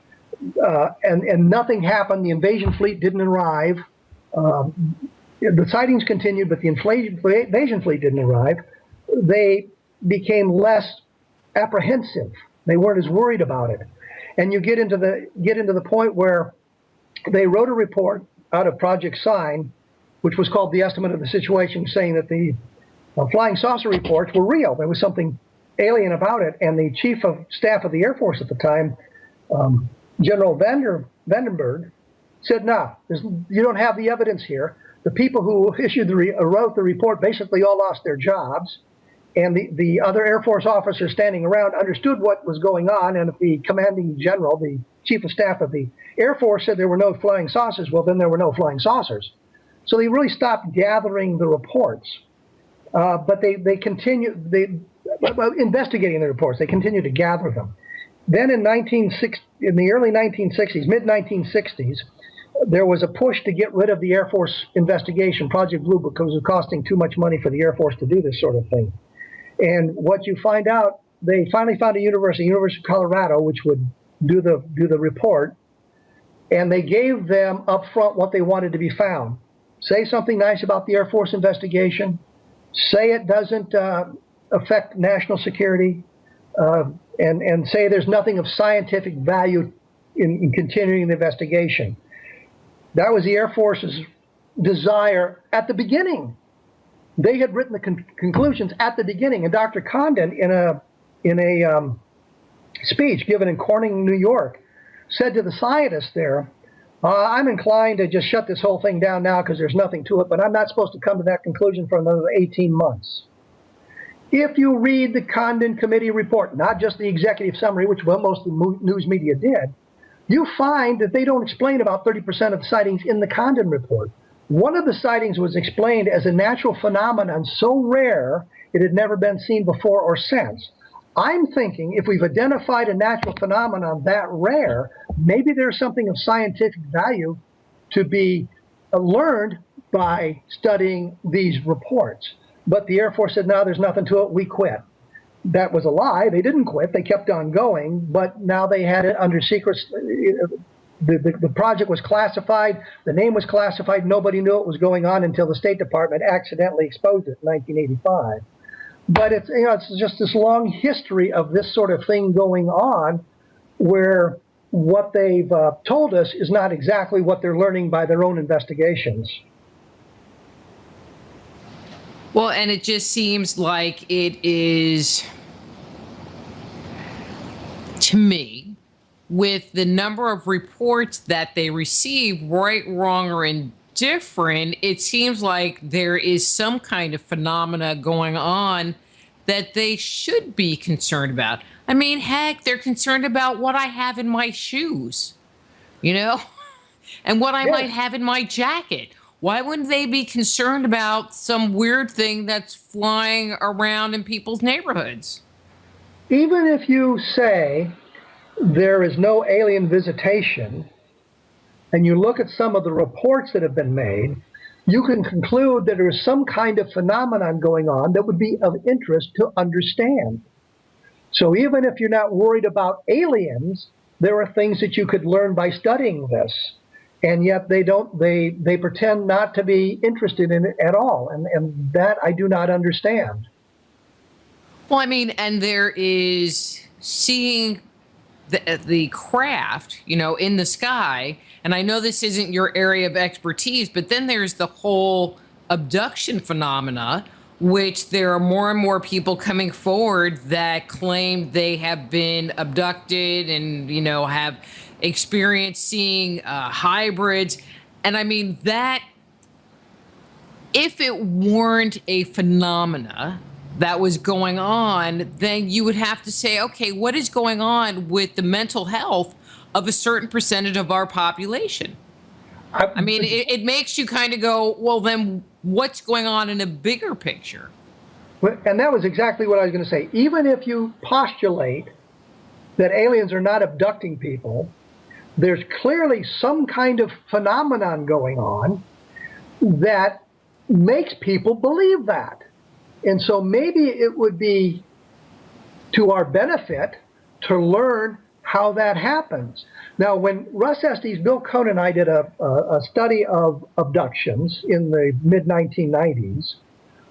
and nothing happened, the invasion fleet didn't arrive. The sightings continued, but the invasion fleet didn't arrive. They became less apprehensive. They weren't as worried about it. And you get into the point where they wrote a report out of Project Sign, which was called the Estimate of the Situation, saying that the flying saucer reports were real. There was something alien about it. And the chief of staff of the Air Force at the time, General Vandenberg, said, no, you don't have the evidence here. The people who wrote the report basically all lost their jobs. And the other Air Force officers standing around understood what was going on. And if the commanding general, the chief of staff of the Air Force, said there were no flying saucers, well, then there were no flying saucers. So they really stopped gathering the reports. But they continued investigating the reports. They continued to gather them. Then in the early 1960s, mid-1960s, there was a push to get rid of the Air Force investigation, Project Blue, because it was costing too much money for the Air Force to do this sort of thing. And what you find out, they finally found a University of Colorado, which would do the report, and they gave them up front what they wanted to be found. Say something nice about the Air Force investigation. Say it doesn't affect national security, and say there's nothing of scientific value in continuing the investigation. That was the Air Force's desire at the beginning. They had written the conclusions at the beginning, and Dr. Condon, in a speech given in Corning, New York, said to the scientists there, I'm inclined to just shut this whole thing down now because there's nothing to it, but I'm not supposed to come to that conclusion for another 18 months. If you read the Condon Committee report, not just the executive summary, which most of the news media did, you find that they don't explain about 30% of the sightings in the Condon report. One of the sightings was explained as a natural phenomenon so rare it had never been seen before or since. I'm thinking if we've identified a natural phenomenon that rare, maybe there's something of scientific value to be learned by studying these reports. But the Air Force said, no, there's nothing to it, we quit. That was a lie. They didn't quit. They kept on going, but now they had it under secret. The project was classified. The name was classified. Nobody knew what was going on until the State Department accidentally exposed it in 1985. But it's just this long history of this sort of thing going on where what they've told us is not exactly what they're learning by their own investigations. Well, and it just seems like it is, to me, with the number of reports that they receive, right, wrong, or indifferent, it seems like there is some kind of phenomena going on that they should be concerned about. I mean, heck, they're concerned about what I have in my shoes, you know, and what I might have in my jacket. Why wouldn't they be concerned about some weird thing that's flying around in people's neighborhoods? Even if you say there is no alien visitation, and you look at some of the reports that have been made, you can conclude that there is some kind of phenomenon going on that would be of interest to understand. So even if you're not worried about aliens, there are things that you could learn by studying this. And yet they pretend not to be interested in it at all. And that I do not understand. Well, I mean, and there is seeing the craft, you know, in the sky. And I know this isn't your area of expertise, but then there's the whole abduction phenomena, which there are more and more people coming forward that claim they have been abducted and, you know, have experienced seeing hybrids. And I mean, that if it weren't a phenomena that was going on, then you would have to say, okay, what is going on with the mental health of a certain percentage of our population? I mean, it makes you kind of go, well, then what's going on in a bigger picture? And that was exactly what I was going to say. Even if you postulate that aliens are not abducting people, there's clearly some kind of phenomenon going on that makes people believe that. And so maybe it would be to our benefit to learn how that happens. Now, when Russ Estes, Bill Cohn, and I did a study of abductions in the mid-1990s,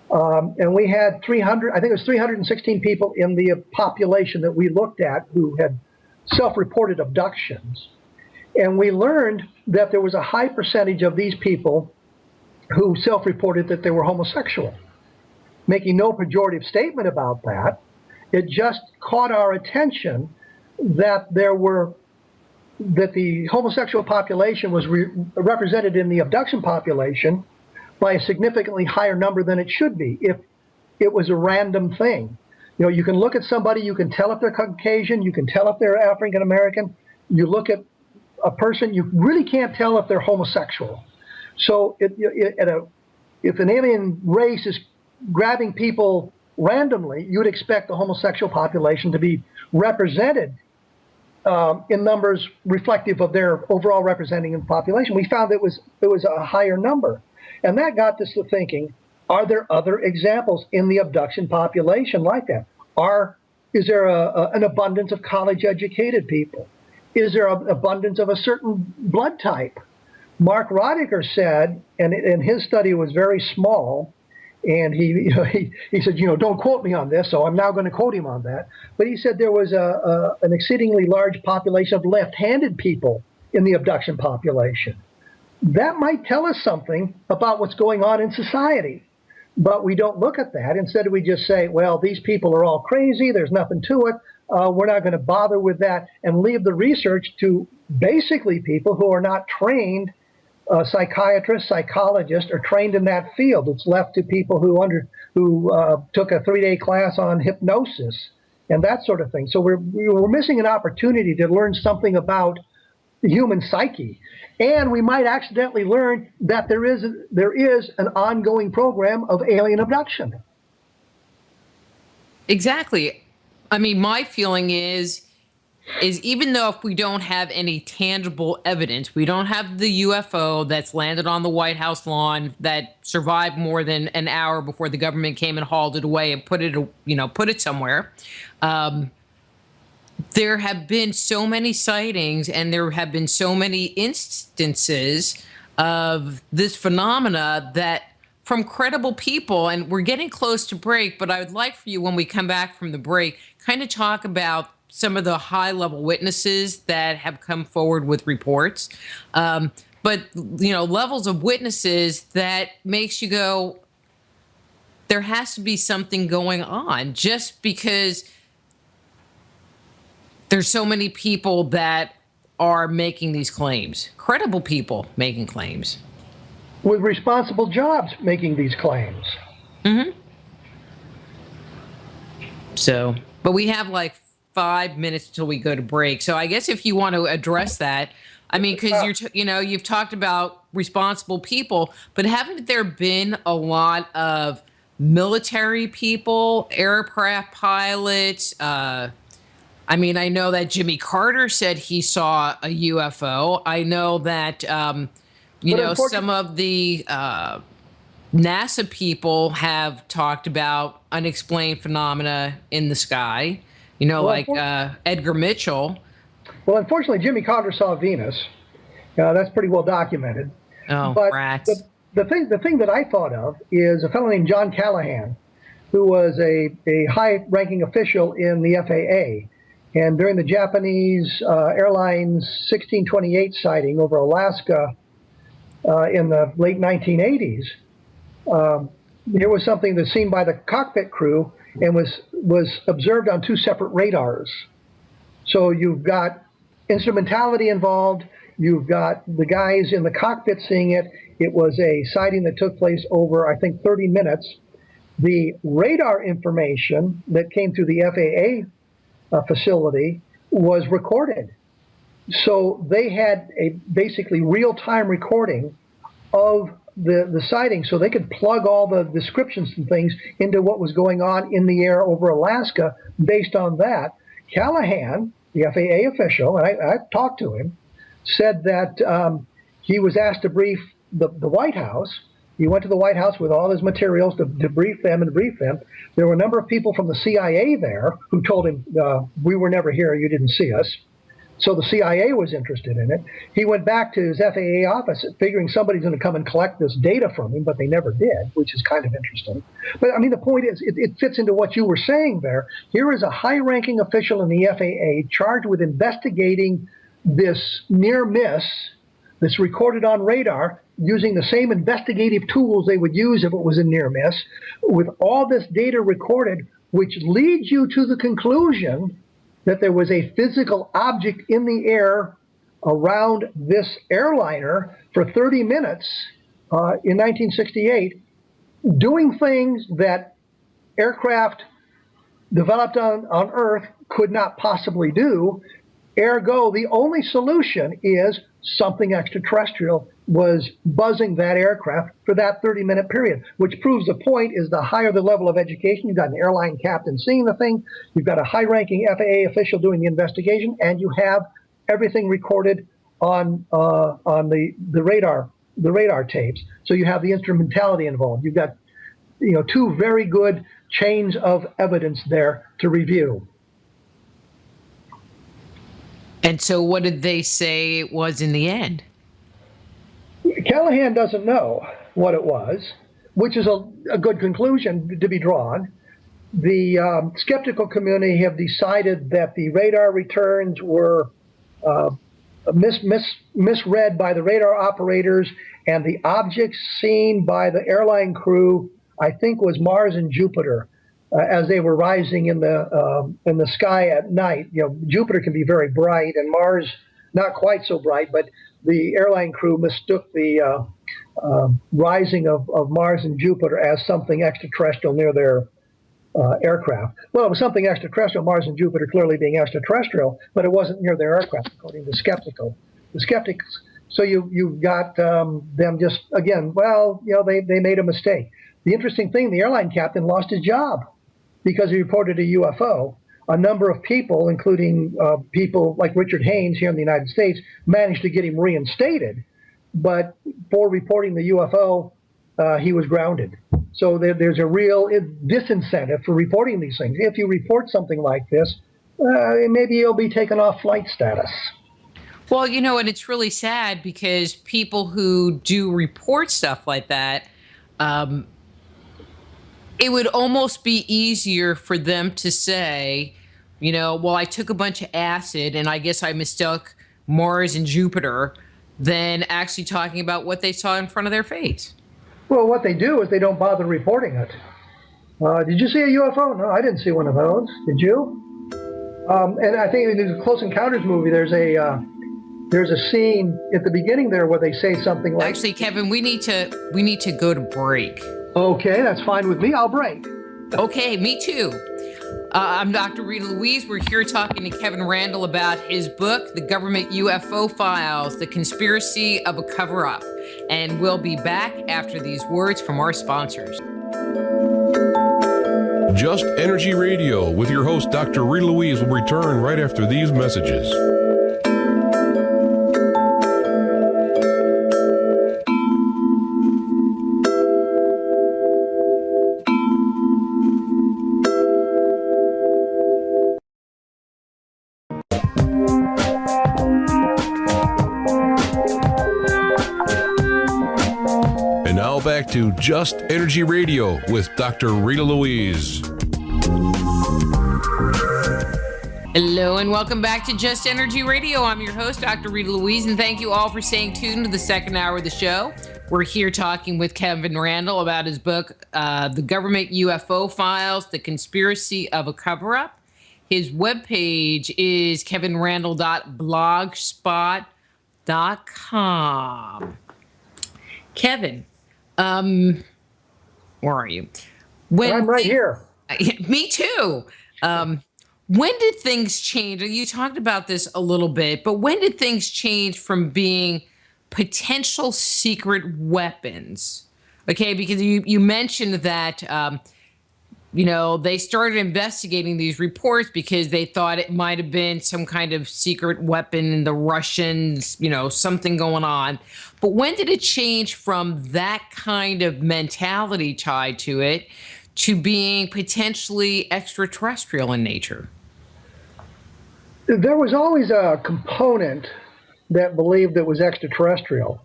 and we had 316 people in the population that we looked at who had self-reported abductions. And we learned that there was a high percentage of these people who self-reported that they were homosexual. Making no pejorative statement about that, it just caught our attention that the homosexual population was represented in the abduction population by a significantly higher number than it should be if it was a random thing. You know, you can look at somebody, you can tell if they're Caucasian, you can tell if they're African American. You look at a person, you really can't tell if they're homosexual. So if an alien race is grabbing people randomly, you would expect the homosexual population to be represented in numbers reflective of their overall representing in the population. We found it was a higher number. And that got us to thinking, are there other examples in the abduction population like that? Is there an abundance of college-educated people? Is there an abundance of a certain blood type? Mark Rodiker said, and his study was very small, and he said, don't quote me on this, so I'm now going to quote him on that. But he said there was an exceedingly large population of left-handed people in the abduction population. That might tell us something about what's going on in society. But we don't look at that. Instead, we just say, well, these people are all crazy. There's nothing to it. We're not going to bother with that, and leave the research to basically people who are not trained psychiatrists, psychologists, are trained in that field. It's left to people who took a 3-day class on hypnosis and that sort of thing. So we're missing an opportunity to learn something about the human psyche, and we might accidentally learn that there is an ongoing program of alien abduction. Exactly. I mean, my feeling is even though if we don't have any tangible evidence, we don't have the UFO that's landed on the White House lawn that survived more than an hour before the government came and hauled it away and put it somewhere. There have been so many sightings, and there have been so many instances of this phenomena that from credible people, and we're getting close to break, but I would like for you, when we come back from the break, kind of talk about some of the high-level witnesses that have come forward with reports. But, levels of witnesses that makes you go, there has to be something going on, just because there's so many people that are making these claims, credible people making claims. With responsible jobs making these claims. Mm-hmm. So, but we have like 5 minutes till we go to break. So I guess if you want to address that, I mean, because you've talked about responsible people, but haven't there been a lot of military people, aircraft pilots? I mean, I know that Jimmy Carter said he saw a UFO. I know that, some of the NASA people have talked about unexplained phenomena in the sky, Edgar Mitchell. Well, unfortunately, Jimmy Carter saw Venus. That's pretty well documented. Oh, but rats. The thing that I thought of is a fellow named John Callahan, who was a high-ranking official in the FAA. And during the Japanese Airlines 1628 sighting over Alaska in the late 1980s, there was something that's seen by the cockpit crew and was observed on 2 separate radars. So you've got instrumentality involved. You've got the guys in the cockpit seeing it. It was a sighting that took place over, I think, 30 minutes. The radar information that came through the FAA facility was recorded. So they had a basically real-time recording of the sighting, so they could plug all the descriptions and things into what was going on in the air over Alaska based on that. Callahan, the FAA official, and I talked to him, said that he was asked to brief the White House. He went to the White House with all his materials to brief them and brief them. There were a number of people from the CIA there who told him, we were never here, you didn't see us. So the CIA was interested in it. He went back to his FAA office figuring somebody's going to come and collect this data from him, but they never did, which is kind of interesting. But I mean, the point is, it fits into what you were saying there. Here is a high-ranking official in the FAA charged with investigating this near miss that's recorded on radar using the same investigative tools they would use if it was a near miss, with all this data recorded, which leads you to the conclusion that there was a physical object in the air around this airliner for 30 minutes in 1968, doing things that aircraft developed on Earth could not possibly do. Ergo, the only solution is something extraterrestrial was buzzing that aircraft for that 30-minute period, which proves the point is the higher the level of education, you've got an airline captain seeing the thing, you've got a high-ranking FAA official doing the investigation, and you have everything recorded on the radar tapes. So you have the instrumentality involved. You've got 2 very good chains of evidence there to review. And so what did they say it was in the end? Callahan doesn't know what it was, which is a good conclusion to be drawn. The skeptical community have decided that the radar returns were misread by the radar operators, and the objects seen by the airline crew, I think, was Mars and Jupiter. As they were rising in the sky at night. Jupiter can be very bright, and Mars not quite so bright. But the airline crew mistook the rising of Mars and Jupiter as something extraterrestrial near their aircraft. Well, it was something extraterrestrial. Mars and Jupiter clearly being extraterrestrial, but it wasn't near their aircraft, according to the skeptics. So you've got them just again. Well, they made a mistake. The interesting thing, the airline captain lost his job because he reported a UFO. A number of people, including people like Richard Haynes here in the United States, managed to get him reinstated. But for reporting the UFO, he was grounded. So there's a real disincentive for reporting these things. If you report something like this, maybe you'll be taken off flight status. Well, and it's really sad because people who do report stuff like that, it would almost be easier for them to say, well, I took a bunch of acid and I guess I mistook Mars and Jupiter, than actually talking about what they saw in front of their face. Well, what they do is they don't bother reporting it. Did you see a UFO? No, I didn't see one of those. Did you? And I think in the Close Encounters movie, there's a scene at the beginning there where they say something like, Actually, Kevin, we need to go to break. okay, that's fine with me. I'll break. Okay, me too. I'm Dr. Rita Louise. We're here talking to Kevin Randle about his book, The Government UFO Files, The Conspiracy of a Cover-Up. And we'll be back after these words from our sponsors. Just Energy Radio with your host, Dr. Rita Louise, will return right after these messages. And now back to Just Energy Radio with Dr. Rita Louise. Hello and welcome back to Just Energy Radio. I'm your host, Dr. Rita Louise, and thank you all for staying tuned to the second hour of the show. We're here talking with Kevin Randle about his book, The Government UFO Files, The Conspiracy of a Cover-Up. His webpage is kevinrandle.blogspot.com. Kevin, where are you? I'm right here. Me too. When did things change? You talked about this a little bit, but when did things change from being potential secret weapons? Okay, because you mentioned that, they started investigating these reports because they thought it might have been some kind of secret weapon, the Russians, something going on. But when did it change from that kind of mentality tied to it to being potentially extraterrestrial in nature? There was always a component that believed it was extraterrestrial.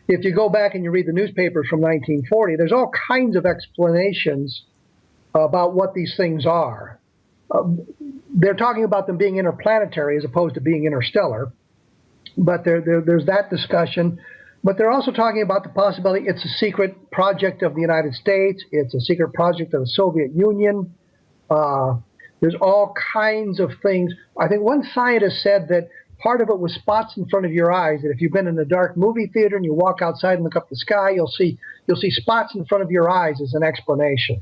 If you go back and you read the newspapers from 1940, there's all kinds of explanations about what these things are. They're talking about them being interplanetary as opposed to being interstellar, but there's that discussion. But they're also talking about the possibility it's a secret project of the United States, it's a secret project of the Soviet Union. There's all kinds of things. I think one scientist said that part of it was spots in front of your eyes, that if you've been in a dark movie theater and you walk outside and look up the sky, you'll see spots in front of your eyes as an explanation.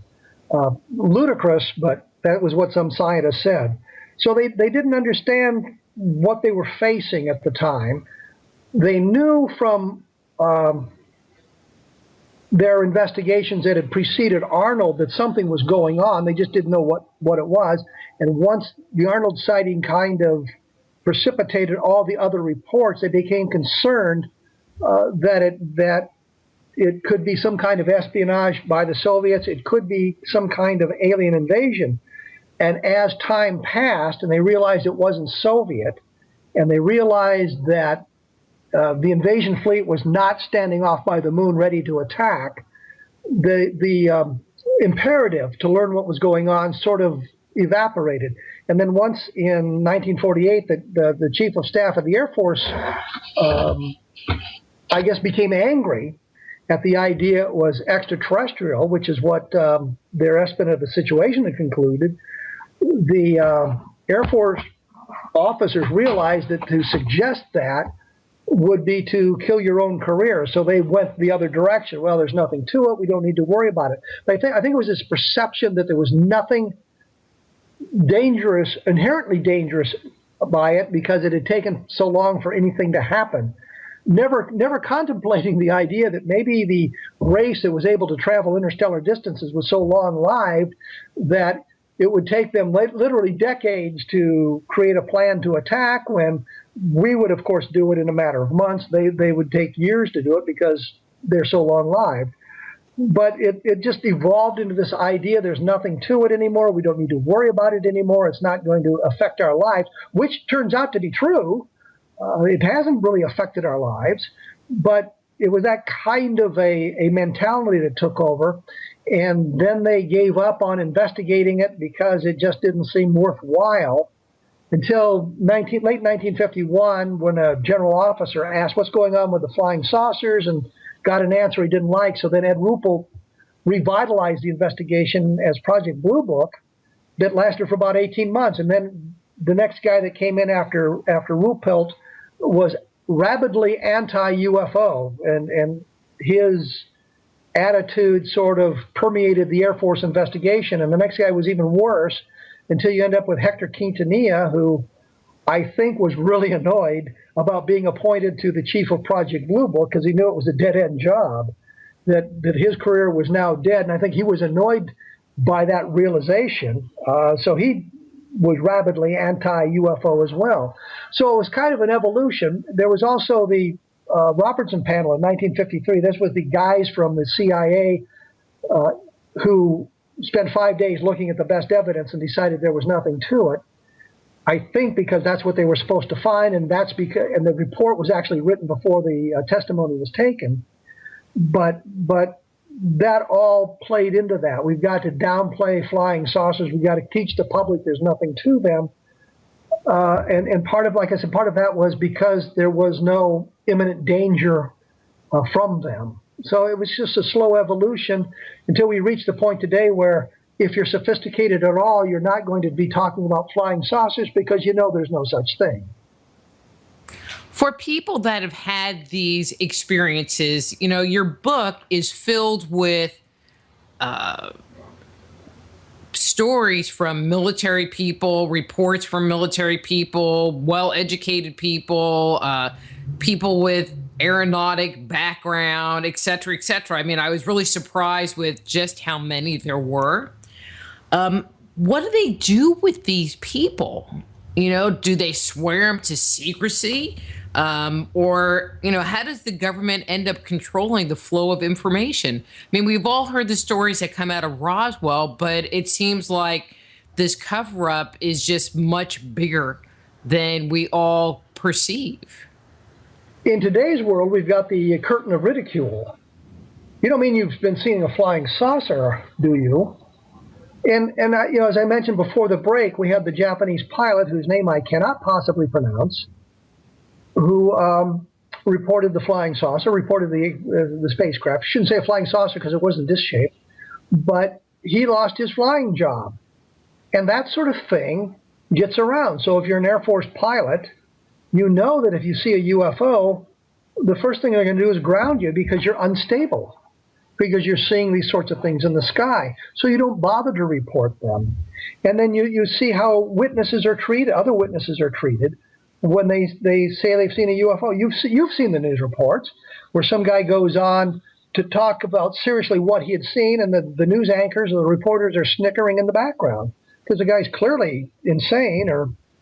Ludicrous, but that was what some scientists said. So they didn't understand what they were facing at the time. They knew from their investigations that had preceded Arnold that something was going on. They just didn't know what it was. And once the Arnold sighting kind of precipitated all the other reports, they became concerned that it could be some kind of espionage by the Soviets. It could be some kind of alien invasion. And as time passed and they realized it wasn't Soviet, and they realized that the invasion fleet was not standing off by the moon ready to attack, the imperative to learn what was going on sort of evaporated. And then once in 1948, the chief of staff of the Air Force, I guess, became angry at the idea it was extraterrestrial, which is what their estimate of the situation had concluded. The Air Force officers realized that to suggest that would be to kill your own career. So they went the other direction. Well, there's nothing to it. We don't need to worry about it. But I think it was this perception that there was nothing dangerous, inherently dangerous by it because it had taken so long for anything to happen. Never contemplating the idea that maybe the race that was able to travel interstellar distances was so long-lived that it would take them literally decades to create a plan to attack, when we would, of course, do it in a matter of months. They would take years to do it because they're so long-lived. But it just evolved into this idea there's nothing to it anymore. We don't need to worry about it anymore. It's not going to affect our lives, which turns out to be true. It hasn't really affected our lives, but it was that kind of a mentality that took over. And then they gave up on investigating it because it just didn't seem worthwhile until late 1951, when a general officer asked what's going on with the flying saucers and got an answer he didn't like. So then Ed Ruppel revitalized the investigation as Project Blue Book that lasted for about 18 months. And then the next guy that came in after Ruppelt was rabidly anti-UFO, and his attitude sort of permeated the Air Force investigation. And the next guy was even worse, until you end up with Hector Quintanilla, who I think was really annoyed about being appointed to the chief of Project Blue Book because he knew it was a dead-end job, that his career was now dead. And I think he was annoyed by that realization. So he was rabidly anti-UFO as well. So it was kind of an evolution. There was also the Robertson panel in 1953. This was the guys from the CIA who spent 5 days looking at the best evidence and decided there was nothing to it. I think because that's what they were supposed to find, and that's because, and the report was actually written before the testimony was taken. But that all played into that. We've got to downplay flying saucers. We've got to teach the public there's nothing to them. And part of, like I said, part of that was because there was no imminent danger from them. So it was just a slow evolution until we reached the point today where if you're sophisticated at all, you're not going to be talking about flying saucers because you know there's no such thing. For people that have had these experiences, you know, your book is filled with stories from military people, reports from military people, well-educated people, people with aeronautic background, et cetera, et cetera. I mean, I was really surprised with just how many there were. What do they do with these people? You know, do they swear them to secrecy? Or, you know, how does the government end up controlling the flow of information? I mean, we've all heard the stories that come out of Roswell, but it seems like this cover-up is just much bigger than we all perceive. In today's world, we've got the curtain of ridicule. You don't mean you've been seeing a flying saucer, do you? And you know, as I mentioned before the break, we have the Japanese pilot whose name I cannot possibly pronounce, who reported the flying saucer, reported the spacecraft. I shouldn't say a flying saucer because it wasn't this shape, but he lost his flying job. And that sort of thing gets around. So if you're an Air Force pilot, you know that if you see a UFO, the first thing they're going to do is ground you because you're unstable, because you're seeing these sorts of things in the sky. So you don't bother to report them. And then you see how witnesses are treated, other witnesses are treated when they say they've seen a UFO. You've seen the news reports where some guy goes on to talk about seriously what he had seen, and the news anchors or the reporters are snickering in the background because the guy's clearly insane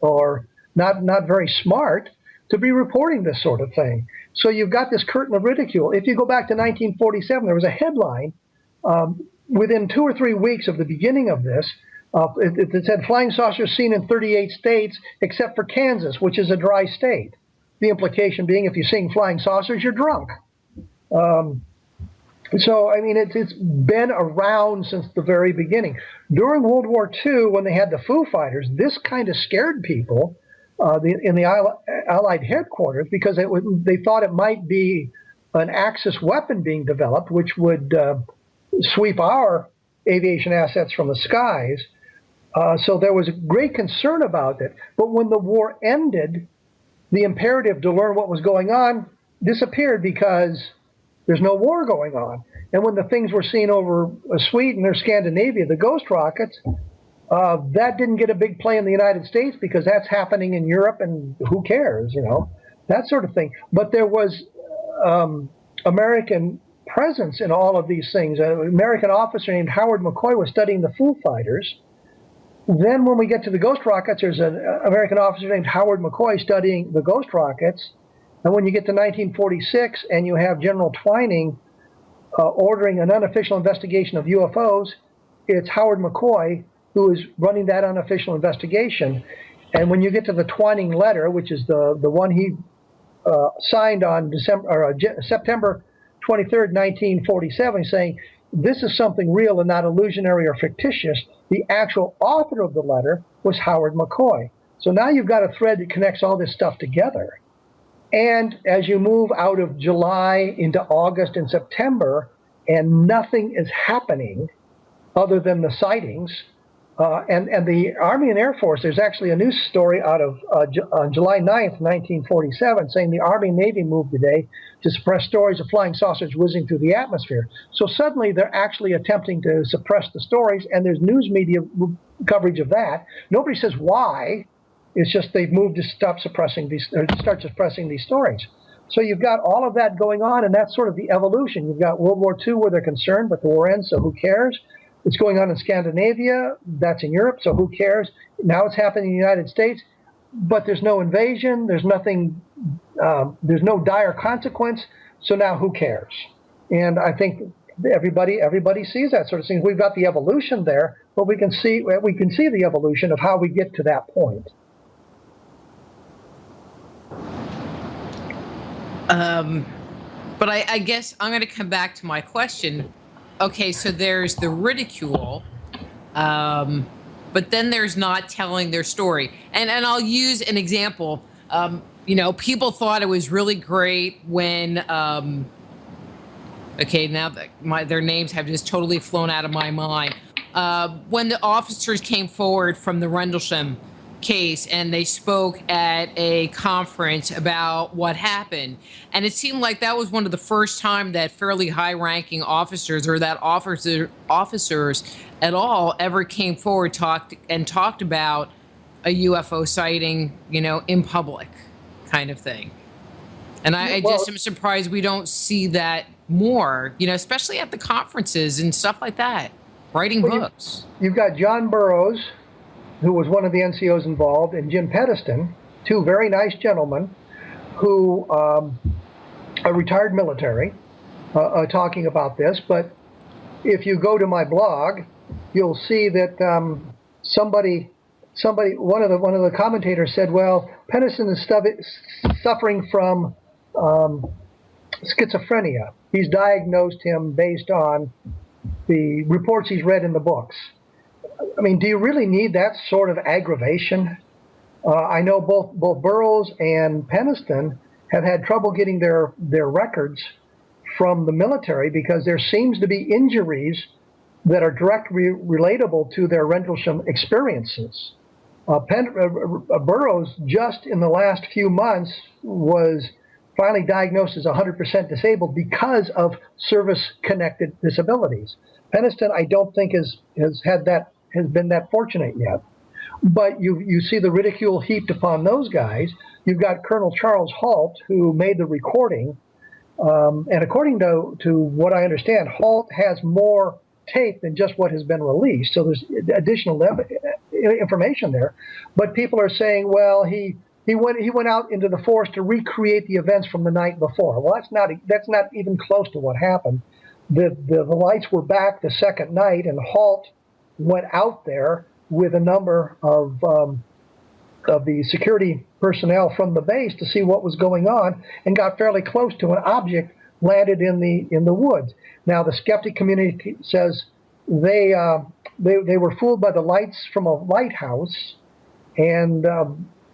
or not very smart to be reporting this sort of thing. So you've got this curtain of ridicule. If you go back to 1947, there was a headline within 2 or 3 weeks of the beginning of this. It said, flying saucers seen in 38 states except for Kansas, which is a dry state. The implication being if you're seeing flying saucers, you're drunk. So, I mean, it's been around since the very beginning. During World War II, when they had the Foo Fighters, this kind of scared people in the Allied headquarters because they thought it might be an Axis weapon being developed, which would sweep our aviation assets from the skies. So there was a great concern about it. But when the war ended, the imperative to learn what was going on disappeared because there's no war going on. And when the things were seen over Sweden or Scandinavia, the ghost rockets, that didn't get a big play in the United States because that's happening in Europe, and who cares, you know, that sort of thing. But there was American presence in all of these things. An American officer named Howard McCoy was studying the Foo Fighters. Then when we get to the ghost rockets, there's an American officer named Howard McCoy studying the ghost rockets. And when you get to 1946 and you have General Twining ordering an unofficial investigation of UFOs, it's Howard McCoy who is running that unofficial investigation. And when you get to the Twining letter, which is the one he signed on September 23rd, 1947, saying, this is something real and not illusionary or fictitious, the actual author of the letter was Howard McCoy. So now you've got a thread that connects all this stuff together. And as you move out of July into August and September, and nothing is happening other than the sightings. And the Army and Air Force, there's actually a news story out of on July 9th, 1947, saying the Army and Navy moved today to suppress stories of flying saucers whizzing through the atmosphere. So suddenly they're actually attempting to suppress the stories, and there's news media coverage of that. Nobody says why. It's just they've moved to start suppressing these stories. So you've got all of that going on, and that's sort of the evolution. You've got World War II where they're concerned, but the war ends, so who cares? It's going on in Scandinavia, that's in Europe, so who cares? Now it's happening in the United States, but there's no invasion, there's nothing, there's no dire consequence, so now who cares? And I think everybody sees that sort of thing. We've got the evolution there, but we can see the evolution of how we get to that point. But I guess I'm going to come back to my question. Okay, so there's the ridicule, but then there's not telling their story. And I'll use an example. People thought it was really great when, okay, now that their names have just totally flown out of my mind. When the officers came forward from the Rendlesham case and they spoke at a conference about what happened, and it seemed like that was one of the first time that fairly high-ranking officers or that officers at all ever came forward talked about a UFO sighting, in public, kind of thing. And I just am surprised we don't see that more, especially at the conferences and stuff like that, writing books. You've got John Burroughs, who was one of the NCOs involved, and Jim Pedeston, two very nice gentlemen who are retired military, talking about this. But if you go to my blog, you'll see that one of the commentators said, well, Pedeston is suffering from schizophrenia. He's diagnosed him based on the reports he's read in the books. I mean, do you really need that sort of aggravation? I know both Burroughs and Pedeston have had trouble getting their records from the military because there seems to be injuries that are directly relatable to their Rendlesham experiences. Burroughs, just in the last few months, was finally diagnosed as 100% disabled because of service-connected disabilities. Pedeston, I don't think has been that fortunate yet. But you see the ridicule heaped upon those guys. You've got Colonel Charles Halt, who made the recording, and according to what I understand, Halt has more tape than just what has been released, so there's additional information there. But people are saying, well, he went out into the forest to recreate the events from the night before. Well, that's not even close to what happened. The lights were back the second night, and Halt went out there with a number of the security personnel from the base to see what was going on, and got fairly close to an object landed in the woods. Now the skeptic community says they were fooled by the lights from a lighthouse, and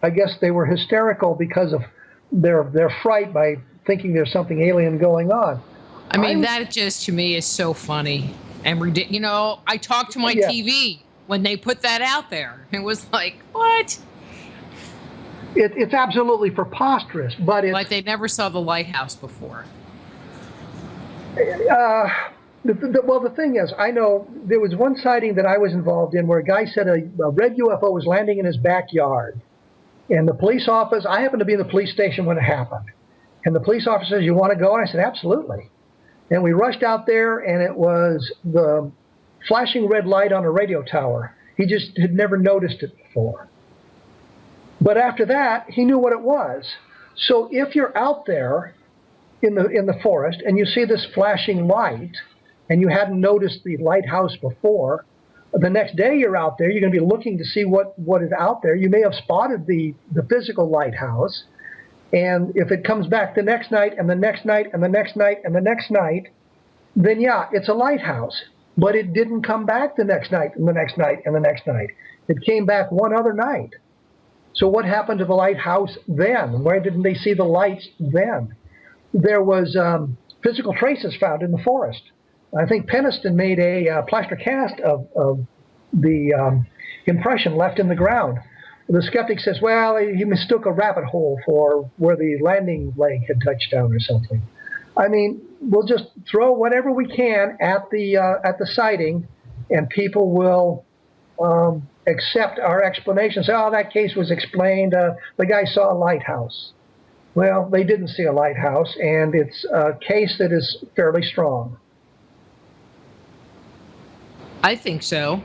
I guess they were hysterical because of their fright by thinking there's something alien going on. I mean, that just to me is so funny and ridiculous. I talked to my TV when they put that out there. It was like, what? It's absolutely preposterous, but it's like they never saw the lighthouse before. Well, the thing is, I know there was one sighting that I was involved in where a guy said a red UFO was landing in his backyard. And the police office, I happened to be in the police station when it happened. And the police officer says, you want to go? And I said, absolutely. And we rushed out there, and it was the flashing red light on a radio tower. He just had never noticed it before. But after that, he knew what it was. So if you're out there in the forest and you see this flashing light and you hadn't noticed the lighthouse before, the next day you're out there, you're going to be looking to see what is out there. You may have spotted the physical lighthouse. And if it comes back the next night and the next night and the next night and the next night, then yeah, it's a lighthouse. But it didn't come back the next night and the next night and the next night. It came back one other night. So what happened to the lighthouse then? Where didn't they see the lights then? There was physical traces found in the forest. I think Penniston made a plaster cast of the impression left in the ground. The skeptic says, well, he mistook a rabbit hole for where the landing leg had touched down or something. I mean, we'll just throw whatever we can at the sighting, and people will accept our explanation. Say, oh, that case was explained. The guy saw a lighthouse. Well, they didn't see a lighthouse, and it's a case that is fairly strong. I think so.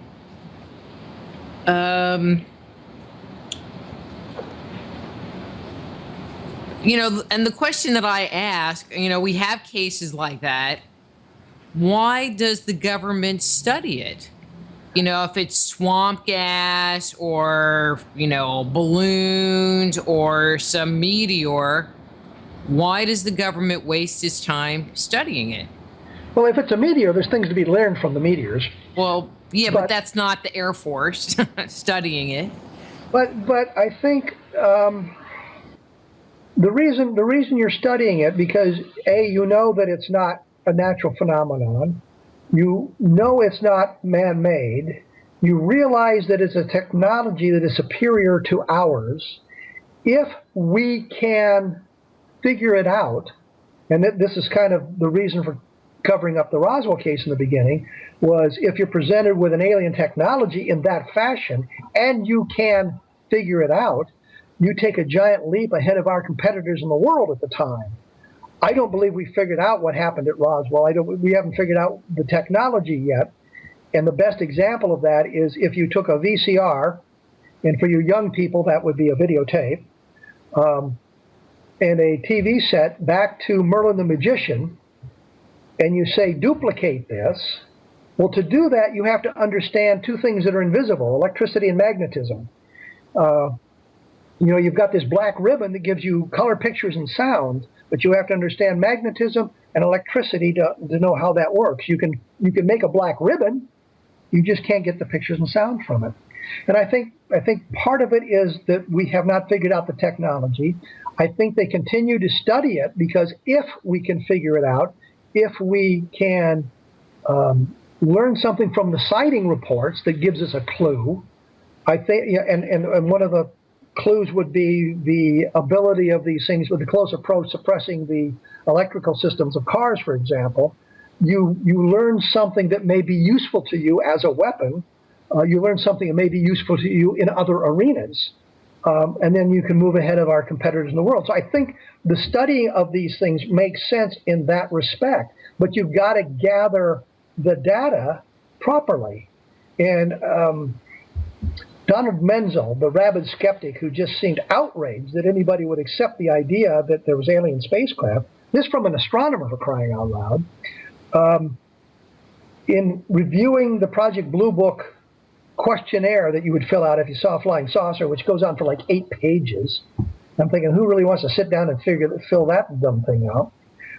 You know, and the question that I ask, you know, we have cases like that. Why does the government study it? You know, if it's swamp gas or, you know, balloons or some meteor, why does the government waste its time studying it? Well, if it's a meteor, there's things to be learned from the meteors. Well, yeah, but that's not the Air Force studying it. But I think the reason you're studying it, because you know that it's not a natural phenomenon, you know it's not man-made, you realize that it's a technology that is superior to ours. If we can figure it out, and this is kind of the reason for covering up the Roswell case in the beginning, was if you're presented with an alien technology in that fashion and you can figure it out, you take a giant leap ahead of our competitors in the world at the time. I don't believe we figured out what happened at Roswell. We haven't figured out the technology yet. And the best example of that is if you took a VCR, and for you young people, that would be a videotape, and a TV set back to Merlin the Magician, and you say, duplicate this. Well, to do that, you have to understand two things that are invisible, electricity and magnetism. You know, you've got this black ribbon that gives you color pictures and sound, but you have to understand magnetism and electricity to know how that works. You can make a black ribbon, you just can't get the pictures and sound from it. And I think part of it is that we have not figured out the technology. I think they continue to study it because if we can figure it out, if we can learn something from the sighting reports that gives us a clue, I think, and one of the clues would be the ability of these things with the close approach suppressing the electrical systems of cars, for example. You learn something that may be useful to you as a weapon. You learn something that may be useful to you in other arenas. And then you can move ahead of our competitors in the world. So I think the study of these things makes sense in that respect, but you've got to gather the data properly. And Donald Menzel, the rabid skeptic who just seemed outraged that anybody would accept the idea that there was alien spacecraft, this from an astronomer, for crying out loud, in reviewing the Project Blue Book questionnaire that you would fill out if you saw a flying saucer, which goes on for like 8 pages. I'm thinking, who really wants to sit down and fill that dumb thing out?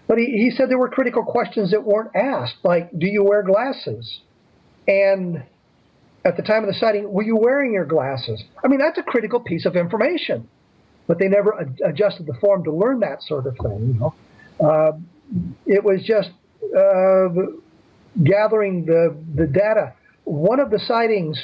But he said there were critical questions that weren't asked, like, do you wear glasses? And at the time of the sighting, were you wearing your glasses? I mean, that's a critical piece of information. But they never adjusted the form to learn that sort of thing. You know, it was just gathering the data. One of the sightings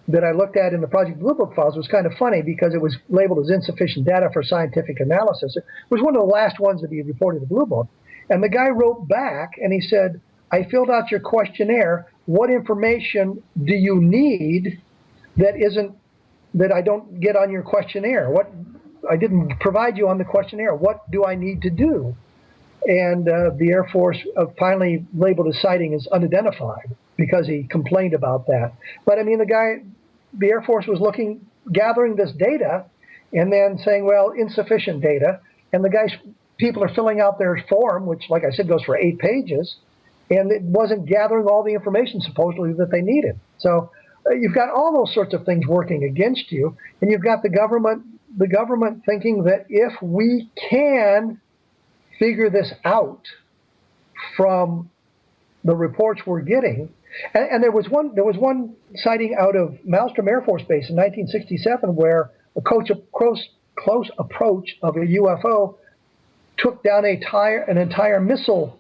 that I looked at in the Project Blue Book files was kind of funny because it was labeled as insufficient data for scientific analysis. It was one of the last ones that he reported in the Blue Book. And the guy wrote back and he said, I filled out your questionnaire. What information do you need that I don't get on your questionnaire? What I didn't provide you on the questionnaire. What do I need to do? And the Air Force finally labeled his sighting as unidentified because he complained about that. But I mean, the Air Force was gathering this data and then saying, well, insufficient data. And people are filling out their form, which, like I said, goes for 8 pages. And it wasn't gathering all the information supposedly that they needed. So you've got all those sorts of things working against you. And you've got the government thinking that if we can figure this out from the reports we're getting, and there was one sighting out of Malmstrom Air Force Base in 1967 where a close approach of a UFO took down an entire missile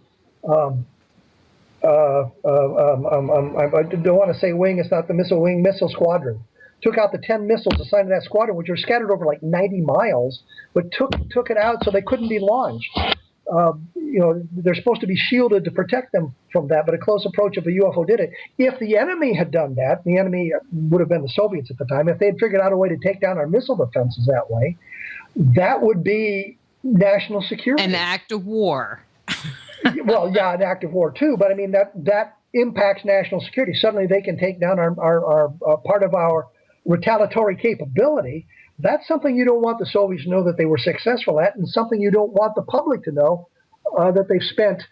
I don't want to say wing. It's not the missile squadron. Took out the 10 missiles assigned to that squadron, which were scattered over like 90 miles, but took it out so they couldn't be launched. They're supposed to be shielded to protect them from that, but a close approach of a UFO did it. If the enemy had done that, the enemy would have been the Soviets at the time. If they had figured out a way to take down our missile defenses that way, that would be national security. An act of war. Well, yeah, an act of war too, but I mean that impacts national security. Suddenly they can take down our part of our retaliatory capability. That's something you don't want the Soviets to know that they were successful at, and something you don't want the public to know that they've spent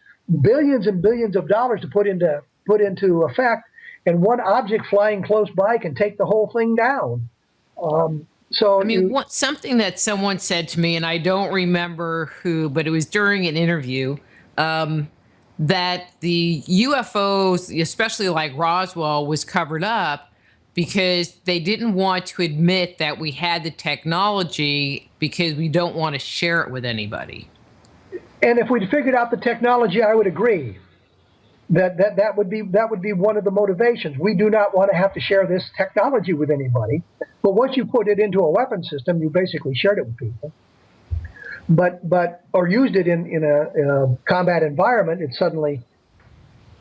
billions and billions of dollars to put into effect, and one object flying close by can take the whole thing down. Something that someone said to me, and I don't remember who, but it was during an interview, that the UFOs, especially like Roswell, was covered up because they didn't want to admit that we had the technology because we don't want to share it with anybody. And if we'd figured out the technology, I would agree that would be one of the motivations. We do not want to have to share this technology with anybody. But once you put it into a weapon system, you basically shared it with people. Or used it in a combat environment, it suddenly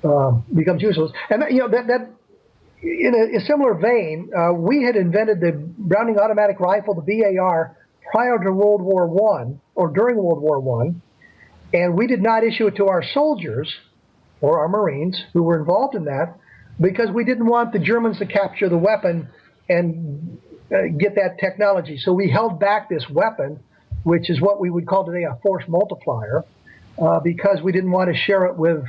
becomes useless. And that in a similar vein, we had invented the Browning automatic rifle, the BAR, prior to World War I or during World War I, and we did not issue it to our soldiers or our Marines who were involved in that because we didn't want the Germans to capture the weapon and get that technology. So we held back this weapon, which is what we would call today a force multiplier, because we didn't want to share it with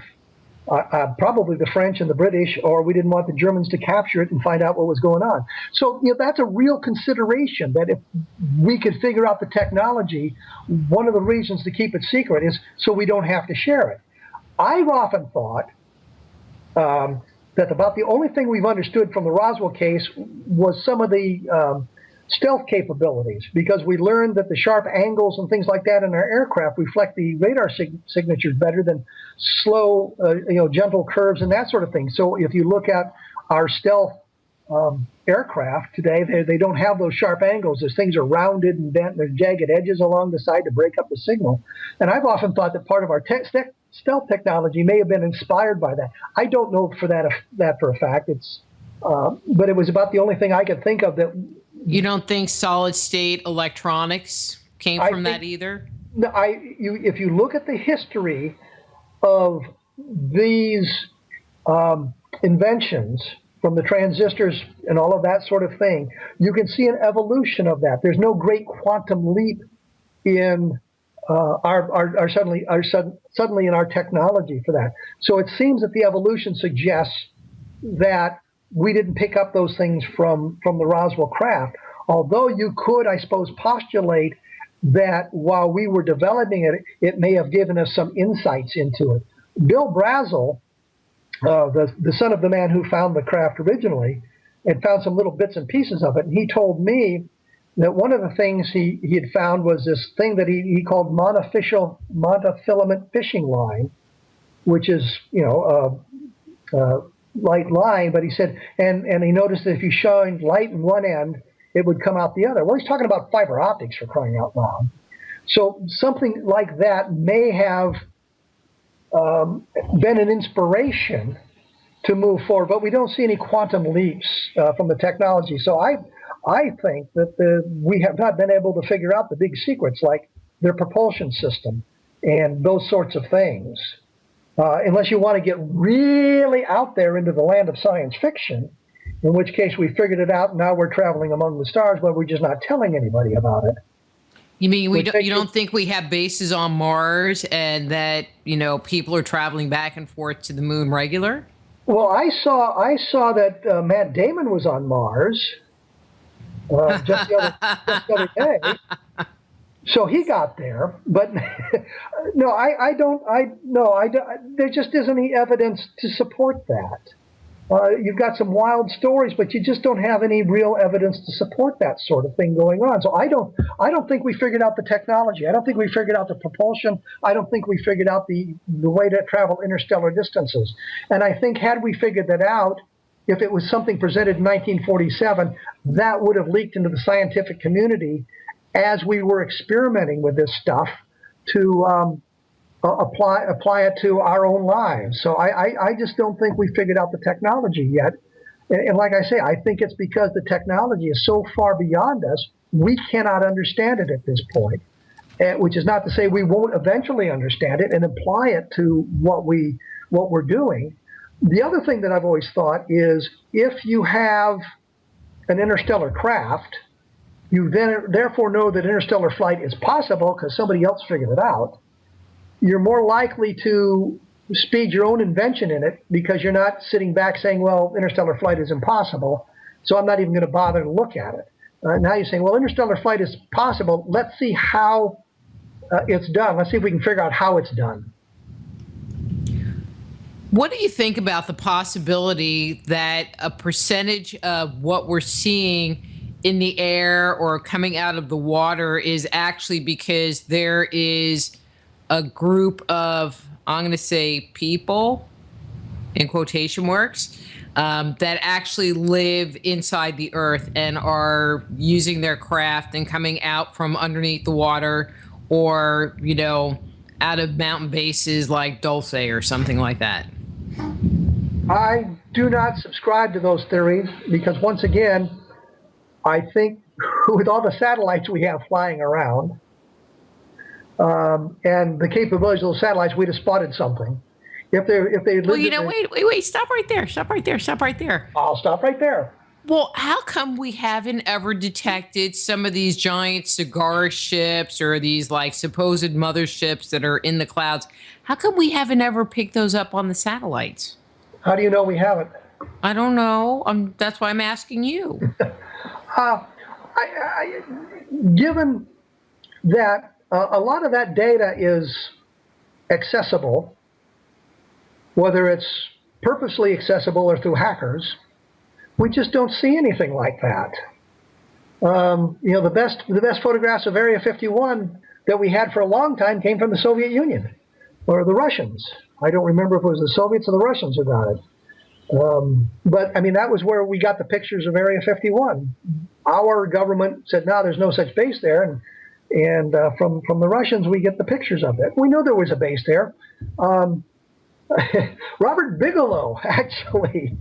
probably the French and the British, or we didn't want the Germans to capture it and find out what was going on. So that's a real consideration, that if we could figure out the technology, one of the reasons to keep it secret is so we don't have to share it. I've often thought that about the only thing we've understood from the Roswell case was some of the stealth capabilities, because we learned that the sharp angles and things like that in our aircraft reflect the radar signatures better than slow, gentle curves and that sort of thing. So if you look at our stealth aircraft today, they don't have those sharp angles. Those things are rounded and bent, and there's jagged edges along the side to break up the signal. And I've often thought that part of our stealth technology may have been inspired by that. I don't know for that for a fact. But it was about the only thing I could think of that. You don't think solid state electronics came from that either? No, if you look at the history of these inventions, from the transistors and all of that sort of thing, you can see an evolution of that. There's no great quantum leap in suddenly in our technology for that. So it seems that the evolution suggests that we didn't pick up those things from the Roswell craft, although you could, I suppose, postulate that while we were developing it, it may have given us some insights into it. Bill Brazel, the son of the man who found the craft originally, had found some little bits and pieces of it, and he told me that one of the things he had found was this thing that he called monofilament fishing line, which is, light line, but he said, and he noticed that if you shined light in one end, it would come out the other. Well, he's talking about fiber optics, for crying out loud. So something like that may have been an inspiration to move forward, but we don't see any quantum leaps from the technology. So I think that we have not been able to figure out the big secrets, like their propulsion system and those sorts of things. Unless you want to get really out there into the land of science fiction, in which case we figured it out and now we're traveling among the stars, but we're just not telling anybody about it. You mean you don't think we have bases on Mars and that, people are traveling back and forth to the moon regular? Well, I saw that Matt Damon was on Mars just the other day. So he got there, but no, there just isn't any evidence to support that. You've got some wild stories, but you just don't have any real evidence to support that sort of thing going on. So I don't I don't think we figured out the technology. I don't think we figured out the propulsion. I don't think we figured out the way to travel interstellar distances. And I think had we figured that out, if it was something presented in 1947, that would have leaked into the scientific community as we were experimenting with this stuff to apply it to our own lives. So I just don't think we figured out the technology yet. And like I say, I think it's because the technology is so far beyond us, we cannot understand it at this point. Which is not to say we won't eventually understand it and apply it to what we're doing. The other thing that I've always thought is if you have an interstellar craft, you then therefore know that interstellar flight is possible because somebody else figured it out. You're more likely to speed your own invention in it because you're not sitting back saying, well, interstellar flight is impossible, so I'm not even going to bother to look at it. Now you're saying, well, interstellar flight is possible. Let's see how it's done. Let's see if we can figure out how it's done. What do you think about the possibility that a percentage of what we're seeing in the air or coming out of the water is actually because there is a group of, I'm going to say people, in quotation marks, that actually live inside the earth and are using their craft and coming out from underneath the water or, out of mountain bases like Dulce or something like that? I do not subscribe to those theories because, once again, I think with all the satellites we have flying around and the capabilities of those satellites, we'd have spotted something. If they wait, stop right there. I'll stop right there. Well, how come we haven't ever detected some of these giant cigar ships or these like supposed motherships that are in the clouds? How come we haven't ever picked those up on the satellites? How do you know we haven't? I don't know. That's why I'm asking you. Given that a lot of that data is accessible, whether it's purposely accessible or through hackers, we just don't see anything like that. The best photographs of Area 51 that we had for a long time came from the Soviet Union or the Russians. I don't remember if it was the Soviets or the Russians who got it. But I mean, that was where we got the pictures of Area 51. Our government said, no, there's no such base there. And from the Russians, we get the pictures of it. We know there was a base there. Robert Bigelow actually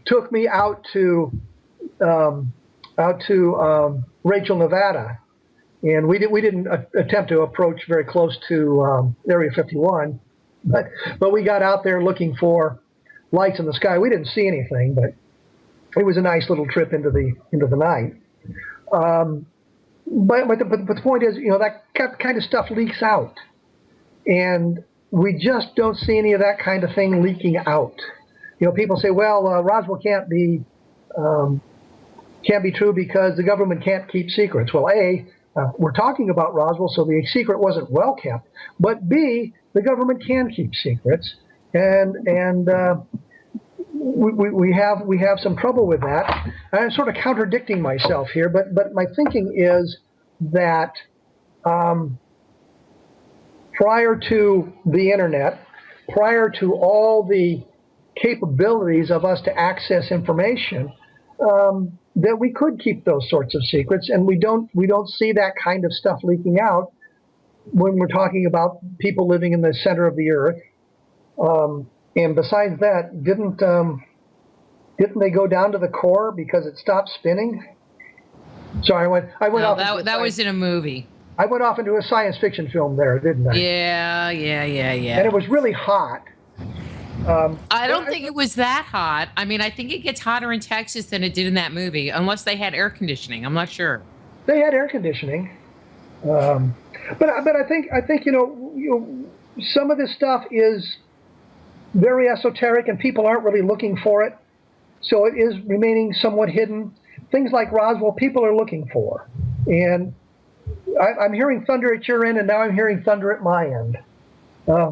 took me out to Rachel, Nevada, and we didn't attempt to approach very close to Area 51, but we got out there looking for lights in the sky. We didn't see anything, but it was a nice little trip into the night. But the point is, that kind of stuff leaks out, and we just don't see any of that kind of thing leaking out. People say, well, Roswell can't be true because the government can't keep secrets. Well, A, we're talking about Roswell, so the secret wasn't well kept. But B, the government can keep secrets, and we have some trouble with that. I'm sort of contradicting myself here, but my thinking is that prior to the internet, prior to all the capabilities of us to access information, that we could keep those sorts of secrets, and we don't see that kind of stuff leaking out when we're talking about people living in the center of the earth. And besides that, didn't they go down to the core because it stopped spinning? Sorry, I went off. That was in a movie. I went off into a science fiction film there, didn't I? Yeah. And it was really hot. I don't think it was that hot. I mean, I think it gets hotter in Texas than it did in that movie, unless they had air conditioning. I'm not sure. They had air conditioning, but I think some of this stuff is very esoteric, and people aren't really looking for it, so it is remaining somewhat hidden. Things like Roswell, people are looking for, and I'm hearing thunder at your end, and now I'm hearing thunder at my end.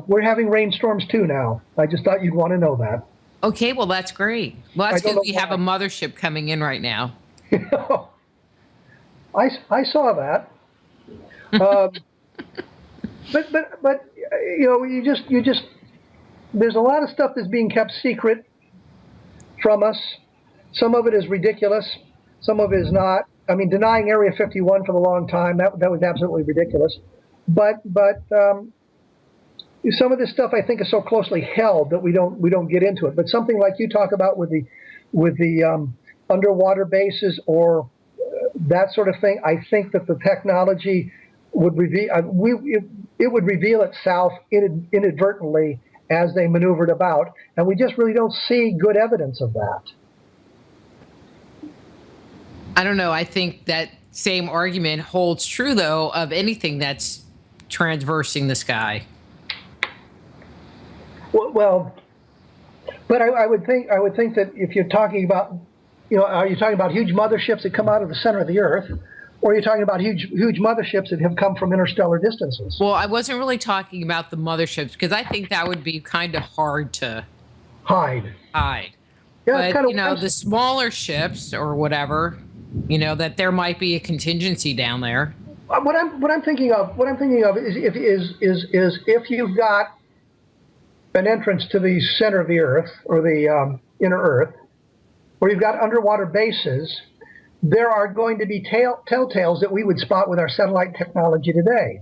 We're having rainstorms too now. I just thought you'd want to know that. Okay, well, that's great. Well, that's good. We have a mothership coming in right now. I saw that. Um, but you just there's a lot of stuff that's being kept secret from us. Some of it is ridiculous. Some of it is not. I mean, denying Area 51 for a long time, that was absolutely ridiculous. But some of this stuff I think is so closely held that we don't get into it. But something like you talk about with the underwater bases or that sort of thing, I think that the technology would reveal it would reveal itself inadvertently as they maneuvered about, and we just really don't see good evidence of that. I don't know. I think that same argument holds true, though, of anything that's transversing the sky. Well, but I would think that if you're talking about, are you talking about huge motherships that come out of the center of the Earth, or are you talking about huge motherships that have come from interstellar distances? Well, I wasn't really talking about the motherships because I think that would be kind of hard to hide. Yeah, but kind of the smaller ships or whatever, that there might be a contingency down there. What I'm thinking of is if you've got an entrance to the center of the Earth or the inner Earth, where you've got underwater bases, there are going to be telltales that we would spot with our satellite technology today.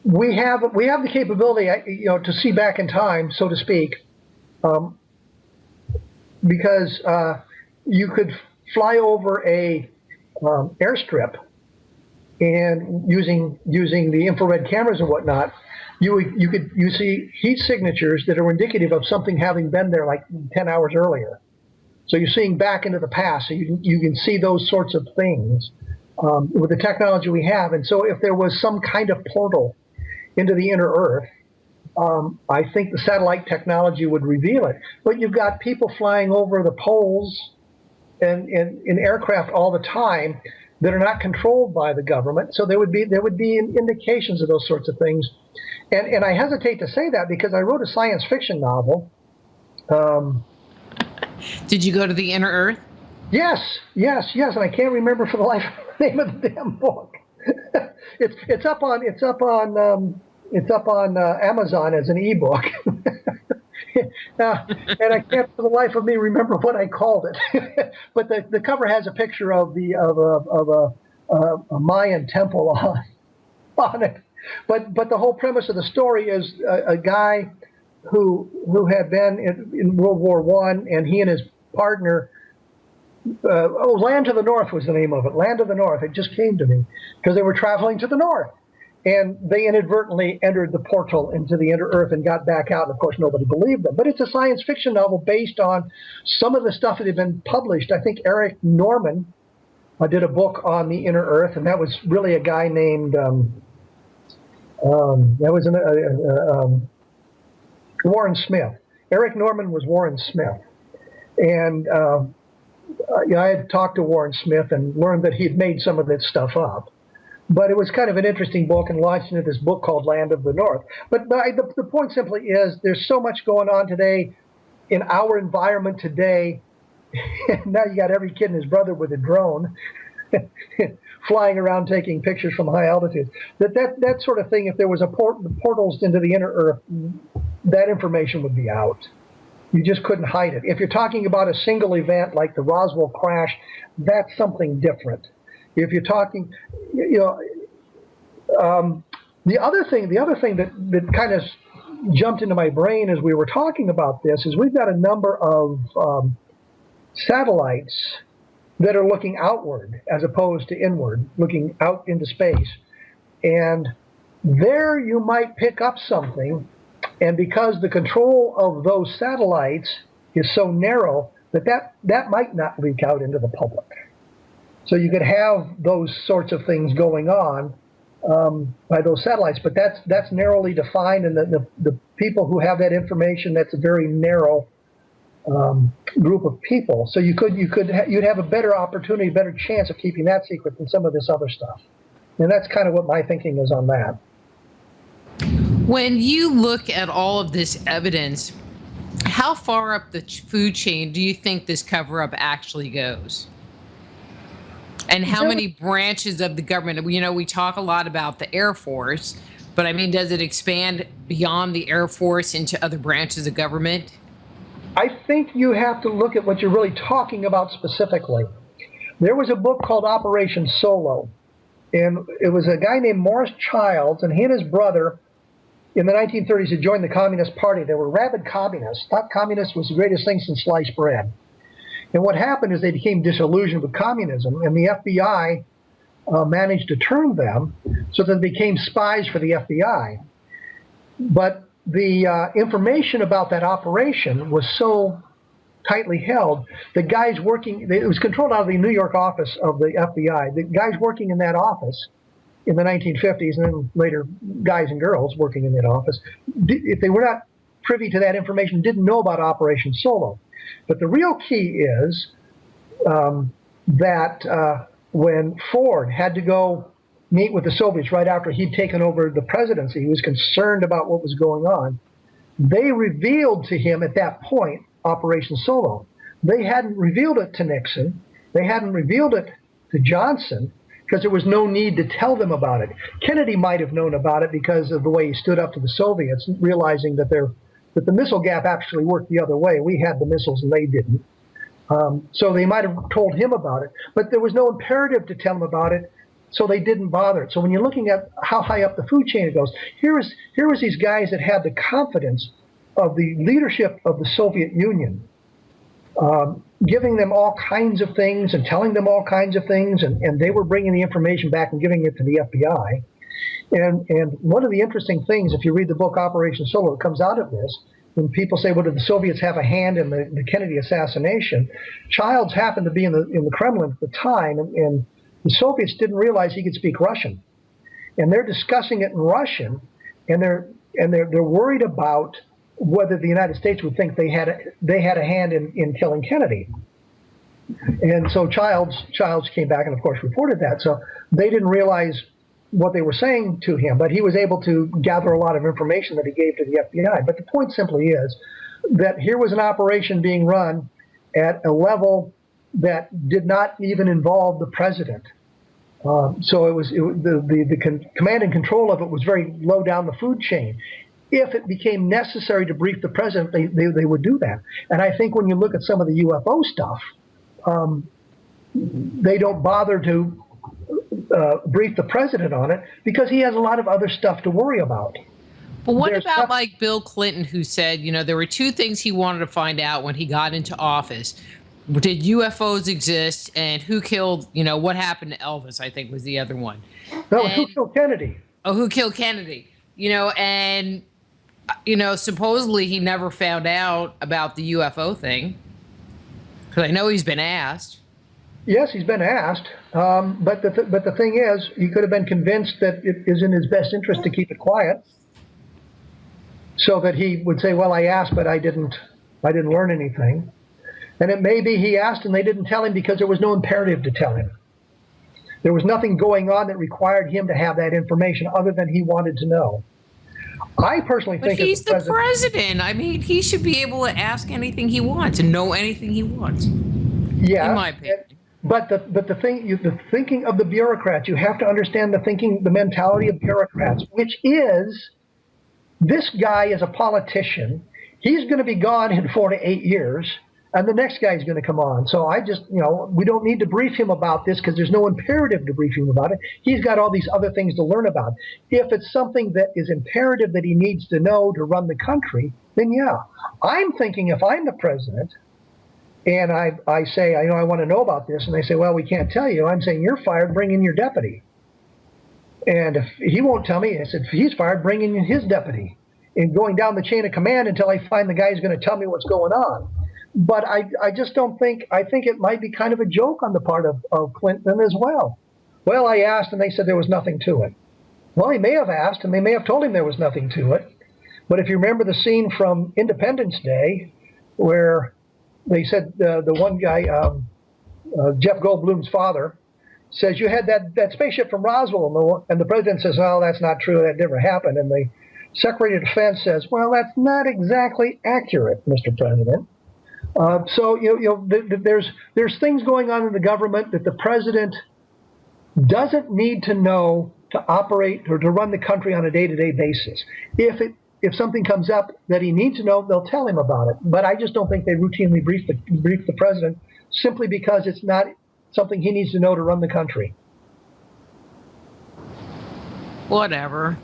We have the capability, to see back in time, so to speak, because you could fly over a airstrip, and using the infrared cameras and whatnot, you see heat signatures that are indicative of something having been there like 10 hours earlier. So you're seeing back into the past, so you can see those sorts of things with the technology we have. And so if there was some kind of portal into the inner Earth, I think the satellite technology would reveal it. But you've got people flying over the poles and in aircraft all the time that are not controlled by the government. So there would be indications of those sorts of things. And I hesitate to say that because I wrote a science fiction novel. Did you go to the inner Earth? Yes, and I can't remember for the life of the name of the damn book. It's up on Amazon as an ebook, and I can't for the life of me remember what I called it. But the cover has a picture of a Mayan temple on it. But the whole premise of the story is a guy who had been in World War I, and he and his partner, Land to the North was the name of it. Land to the North. It just came to me because they were traveling to the north, and they inadvertently entered the portal into the inner Earth and got back out. And of course, nobody believed them. But it's a science fiction novel based on some of the stuff that had been published. I think Eric Norman did a book on the inner Earth, and that was really a guy named Warren Smith. Eric Norman was Warren Smith. And I had talked to Warren Smith and learned that he'd made some of that stuff up. But it was kind of an interesting book and launched into this book called Land of the North. But the point simply is there's so much going on today in our environment today. Now you got every kid and his brother with a drone flying around taking pictures from high altitudes. That sort of thing, if there was portals into the inner Earth, that information would be out. You just couldn't hide it. If you're talking about a single event like the Roswell crash, that's something different. If you're talking, the other thing that kind of jumped into my brain as we were talking about this is we've got a number of satellites that are looking outward as opposed to inward, looking out into space. And there you might pick up something, and because the control of those satellites is so narrow that might not leak out into the public. So you could have those sorts of things going on by those satellites, but that's narrowly defined, and the people who have that information, that's a very narrow group of people. So you'd have a better opportunity, better chance of keeping that secret than some of this other stuff. And that's kind of what my thinking is on that. When you look at all of this evidence, how far up the food chain do you think this cover-up actually goes? And how many branches of the government? We talk a lot about the Air Force, but I mean, does it expand beyond the Air Force into other branches of government? I think you have to look at what you're really talking about specifically. There was a book called Operation Solo, and it was a guy named Morris Childs, and he and his brother in the 1930s had joined the Communist Party. They were rabid communists, thought communist was the greatest thing since sliced bread. And what happened is they became disillusioned with communism, and the FBI managed to turn them so that they became spies for the FBI. But the information about that operation was so tightly held, the guys working, it was controlled out of the New York office of the FBI. The guys working in that office in the 1950s, and then later guys and girls working in that office, if they were not privy to that information, didn't know about Operation Solo. But the real key is that when Ford had to go meet with the Soviets right after he'd taken over the presidency, he was concerned about what was going on. They revealed to him at that point Operation Solo. They hadn't revealed it to Nixon. They hadn't revealed it to Johnson because there was no need to tell them about it. Kennedy might have known about it because of the way he stood up to the Soviets, realizing that the missile gap actually worked the other way. We had the missiles and they didn't. So they might have told him about it, but there was no imperative to tell him about it, so they didn't bother. So when you're looking at how high up the food chain it goes, here was these guys that had the confidence of the leadership of the Soviet Union, giving them all kinds of things and telling them all kinds of things, and they were bringing the information back and giving it to the FBI. And one of the interesting things, if you read the book Operation Solo, it comes out of this. When people say, well, did the Soviets have a hand in the Kennedy assassination? Childs happened to be in the Kremlin at the time, and the Soviets didn't realize he could speak Russian. And they're discussing it in Russian, and they're worried about whether the United States would think they had a hand in killing Kennedy. And so Childs came back and, of course, reported that. So they didn't realize what they were saying to him, but he was able to gather a lot of information that he gave to the FBI. But the point simply is that here was an operation being run at a level that did not even involve the president. So the command and control of it was very low down the food chain. If it became necessary to brief the president, they would do that. And I think when you look at some of the UFO stuff, they don't bother to brief the president on it because he has a lot of other stuff to worry about. But what about like Bill Clinton, who said, there were two things he wanted to find out when he got into office. Did UFOs exist, and who killed, what happened to Elvis, I think was the other one. No, who killed Kennedy? Oh, who killed Kennedy? And supposedly he never found out about the UFO thing, because I know he's been asked. Yes, he's been asked, but the thing is, he could have been convinced that it is in his best interest to keep it quiet, so that he would say, "Well, I asked, but I didn't learn anything." And it may be he asked and they didn't tell him because there was no imperative to tell him. There was nothing going on that required him to have that information other than he wanted to know. I personally think he's the president. I mean, he should be able to ask anything he wants and know anything he wants. Yeah, in my opinion. But the thinking of the bureaucrats, you have to understand the mentality of bureaucrats, which is, this guy is a politician. He's going to be gone in 4 to 8 years, and the next guy is going to come on. So I just, we don't need to brief him about this because there's no imperative to brief him about it. He's got all these other things to learn about. If it's something that is imperative that he needs to know to run the country, then yeah. I'm thinking if I'm the president, and I say, I want to know about this, and they say, well, we can't tell you. I'm saying, you're fired, bring in your deputy. And if he won't tell me, I said, if he's fired, bring in his deputy. And going down the chain of command until I find the guy who's going to tell me what's going on. But I just don't think, I think it might be kind of a joke on the part of Clinton as well. Well, I asked, and they said there was nothing to it. Well, he may have asked, and they may have told him there was nothing to it. But if you remember the scene from Independence Day, where they said the one guy, Jeff Goldblum's father, says, you had that spaceship from Roswell, and the president says, oh, that's not true, that never happened. And the Secretary of Defense says, well, that's not exactly accurate, Mr. President. So there's things going on in the government that the president doesn't need to know to operate or to run the country on a day-to-day basis. If something comes up that he needs to know, they'll tell him about it. But I just don't think they routinely brief the president simply because it's not something he needs to know to run the country. Whatever.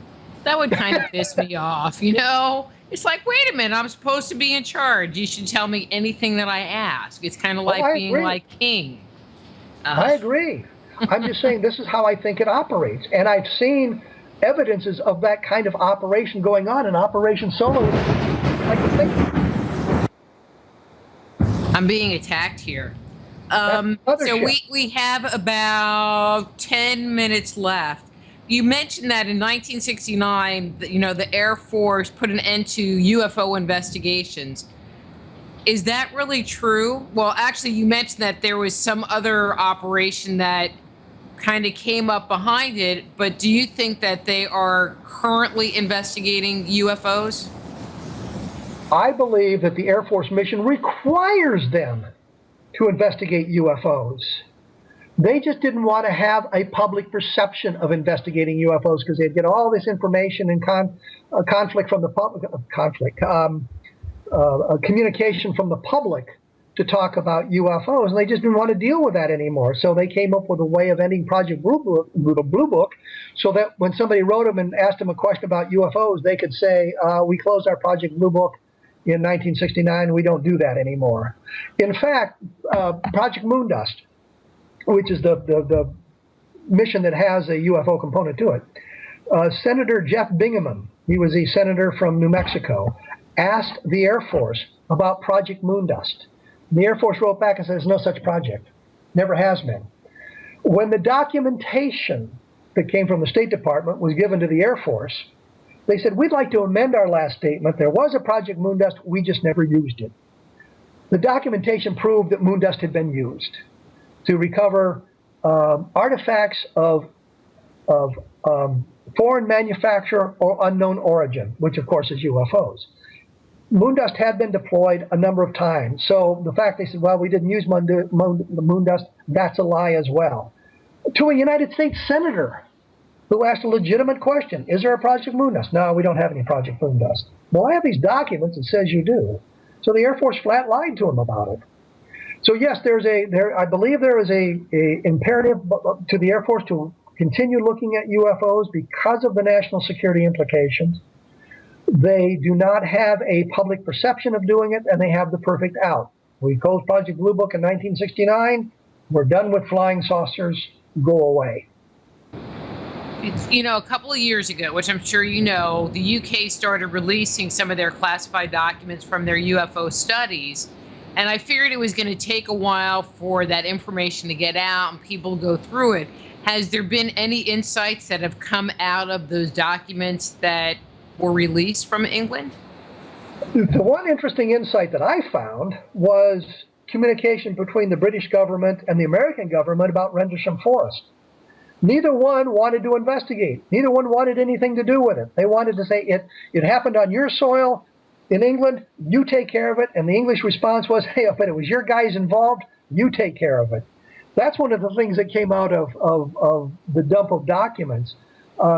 That would kind of piss me off, you know? It's like, wait a minute, I'm supposed to be in charge. You should tell me anything that I ask. It's kind of like being like king. I agree. I'm just saying this is how I think it operates. And I've seen evidences of that kind of operation going on in Operation Solo. I'm being attacked here. So we have about 10 minutes left. You mentioned that in 1969, the Air Force put an end to UFO investigations. Is that really true? Well, actually, you mentioned that there was some other operation that kind of came up behind it, but do you think that they are currently investigating UFOs? I believe that the Air Force mission requires them to investigate UFOs. They just didn't want to have a public perception of investigating UFOs because they'd get all this information and conflict from the public, communication from the public to talk about UFOs, and they just didn't want to deal with that anymore. So they came up with a way of ending Project Blue Book so that when somebody wrote them and asked them a question about UFOs, they could say, we closed our Project Blue Book in 1969, we don't do that anymore. In fact, Project Moondust, which is the mission that has a UFO component to it, Senator Jeff Bingaman, he was a senator from New Mexico, asked the Air Force about Project Moondust. The Air Force wrote back and said, there's no such project. Never has been. When the documentation that came from the State Department was given to the Air Force, they said, we'd like to amend our last statement. There was a Project Moondust, we just never used it. The documentation proved that Moondust had been used to recover artifacts of foreign manufacture or unknown origin, which of course is UFOs. Moondust had been deployed a number of times. So the fact they said, well, we didn't use Moondust, that's a lie as well. To a United States senator who asked a legitimate question, is there a Project Moondust? No, we don't have any Project Moondust. Well, I have these documents that says you do. So the Air Force flat lied to him about it. So yes, I believe there is a imperative to the Air Force to continue looking at UFOs because of the national security implications. They do not have a public perception of doing it, and they have the perfect out. We closed Project Blue Book in 1969. We're done with flying saucers. Go away. It's, a couple of years ago, which I'm sure you know, the UK started releasing some of their classified documents from their UFO studies. And I figured it was going to take a while for that information to get out and people go through it. Has there been any insights that have come out of those documents that were released from England? The one interesting insight that I found was communication between the British government and the American government about Rendlesham Forest. Neither one wanted to investigate. Neither one wanted anything to do with it. They wanted to say, it happened on your soil in England, you take care of it. And the English response was, hey, but it was your guys involved, you take care of it. That's one of the things that came out of the dump of documents.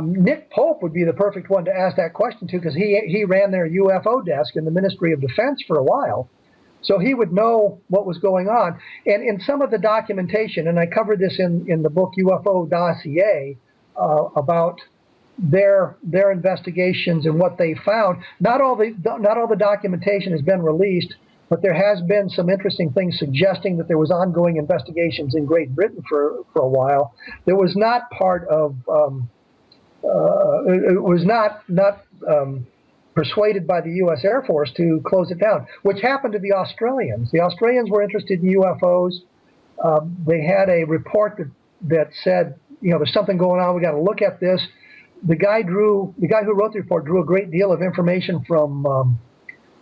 Nick Pope would be the perfect one to ask that question to, because he ran their UFO desk in the Ministry of Defense for a while. So he would know what was going on. And in some of the documentation, and I covered this in the book UFO Dossier, about their investigations and what they found. Not all the documentation has been released, but there has been some interesting things suggesting that there was ongoing investigations in Great Britain for a while. There was not part of it was not persuaded by the U.S. Air Force to close it down, which happened to the Australians. The Australians were interested in UFOs. They had a report that said, there's something going on. We got to look at this. The guy who wrote the report drew a great deal of information from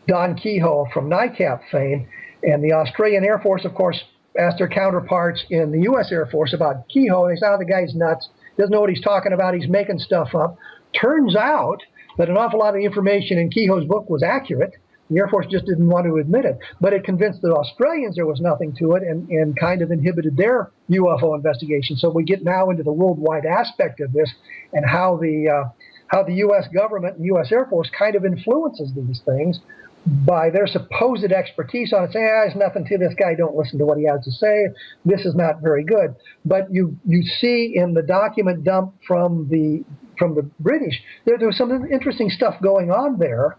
Don Kehoe from NICAP fame, and the Australian Air Force, of course, asked their counterparts in the U.S. Air Force about Kehoe, and they said, the guy's nuts. Doesn't know what he's talking about. He's making stuff up. Turns out that an awful lot of the information in Kehoe's book was accurate. The Air Force just didn't want to admit it. But it convinced the Australians there was nothing to it and kind of inhibited their UFO investigation. So we get now into the worldwide aspect of this and how the U.S. government and U.S. Air Force kind of influences these things by their supposed expertise on it, saying, there's nothing to this guy, don't listen to what he has to say, this is not very good. But you see in the document dump from the British, there was some interesting stuff going on there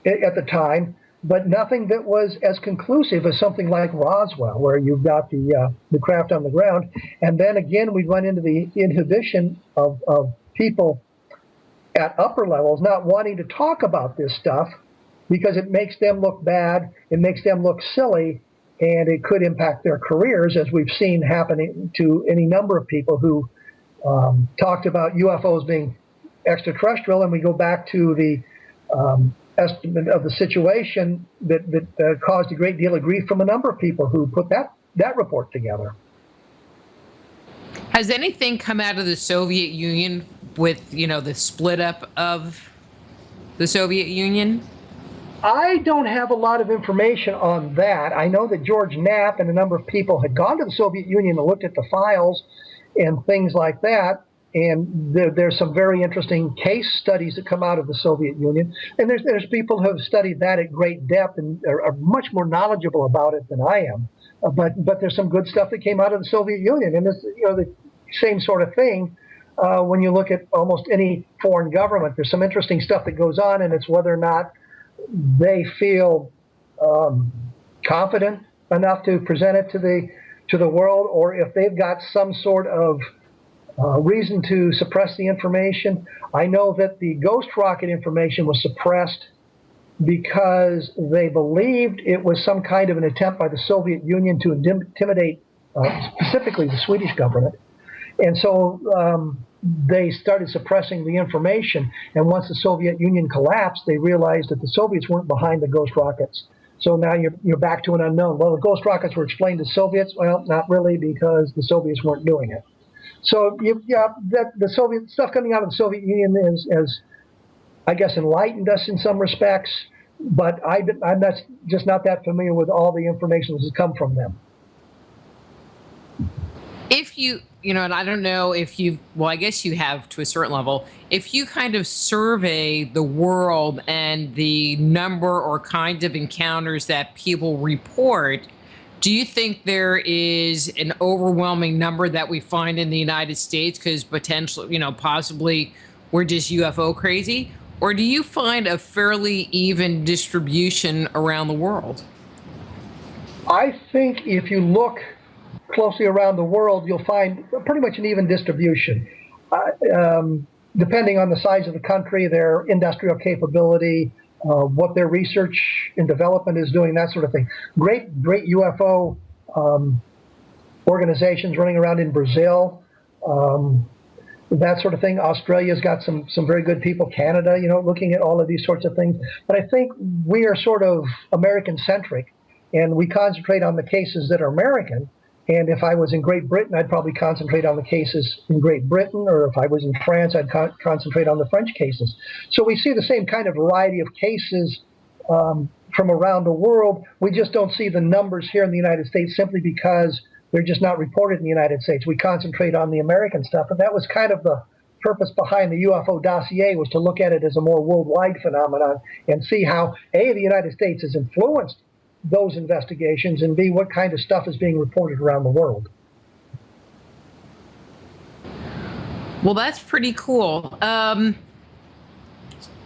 at the time, but nothing that was as conclusive as something like Roswell, where you've got the craft on the ground. And then again, we run into the inhibition of people at upper levels not wanting to talk about this stuff because it makes them look bad, it makes them look silly, and it could impact their careers, as we've seen happening to any number of people who talked about UFOs being extraterrestrial. And we go back to the estimate of the situation that caused a great deal of grief from a number of people who put that report together. Has anything come out of the Soviet Union with, the split up of the Soviet Union? I don't have a lot of information on that. I know that George Knapp and a number of people had gone to the Soviet Union and looked at the files and things like that. And there's some very interesting case studies that come out of the Soviet Union. And there's people who have studied that at great depth and are much more knowledgeable about it than I am. But there's some good stuff that came out of the Soviet Union. And it's the same sort of thing when you look at almost any foreign government. There's some interesting stuff that goes on, and it's whether or not they feel confident enough to present it to the world, or if they've got some sort of reason to suppress the information. I know that the ghost rocket information was suppressed because they believed it was some kind of an attempt by the Soviet Union to intimidate specifically the Swedish government. And so they started suppressing the information. And once the Soviet Union collapsed, they realized that the Soviets weren't behind the ghost rockets. So now you're back to an unknown. Well, the ghost rockets were explained to Soviets. Well, not really, because the Soviets weren't doing it. So the Soviet stuff coming out of the Soviet Union has, I guess, enlightened us in some respects. But I'm just not that familiar with all the information that has come from them. If and I don't know if I guess you have to a certain level, if you kind of survey the world and the number or kind of encounters that people report, do you think there is an overwhelming number that we find in the United States because potentially, possibly we're just UFO crazy? Or do you find a fairly even distribution around the world? I think if you look closely around the world, you'll find pretty much an even distribution. Depending on the size of the country, their industrial capability, what their research and development is doing, that sort of thing. Great UFO organizations running around in Brazil, that sort of thing. Australia's got some very good people. Canada, looking at all of these sorts of things. But I think we are sort of American-centric, and we concentrate on the cases that are American. And if I was in Great Britain, I'd probably concentrate on the cases in Great Britain, or if I was in France, I'd concentrate on the French cases. So we see the same kind of variety of cases from around the world. We just don't see the numbers here in the United States simply because they're just not reported in the United States. We concentrate on the American stuff, and that was kind of the purpose behind the UFO dossier, was to look at it as a more worldwide phenomenon and see how, A, the United States has influenced those investigations, and B, what kind of stuff is being reported around the world. Well, that's pretty cool.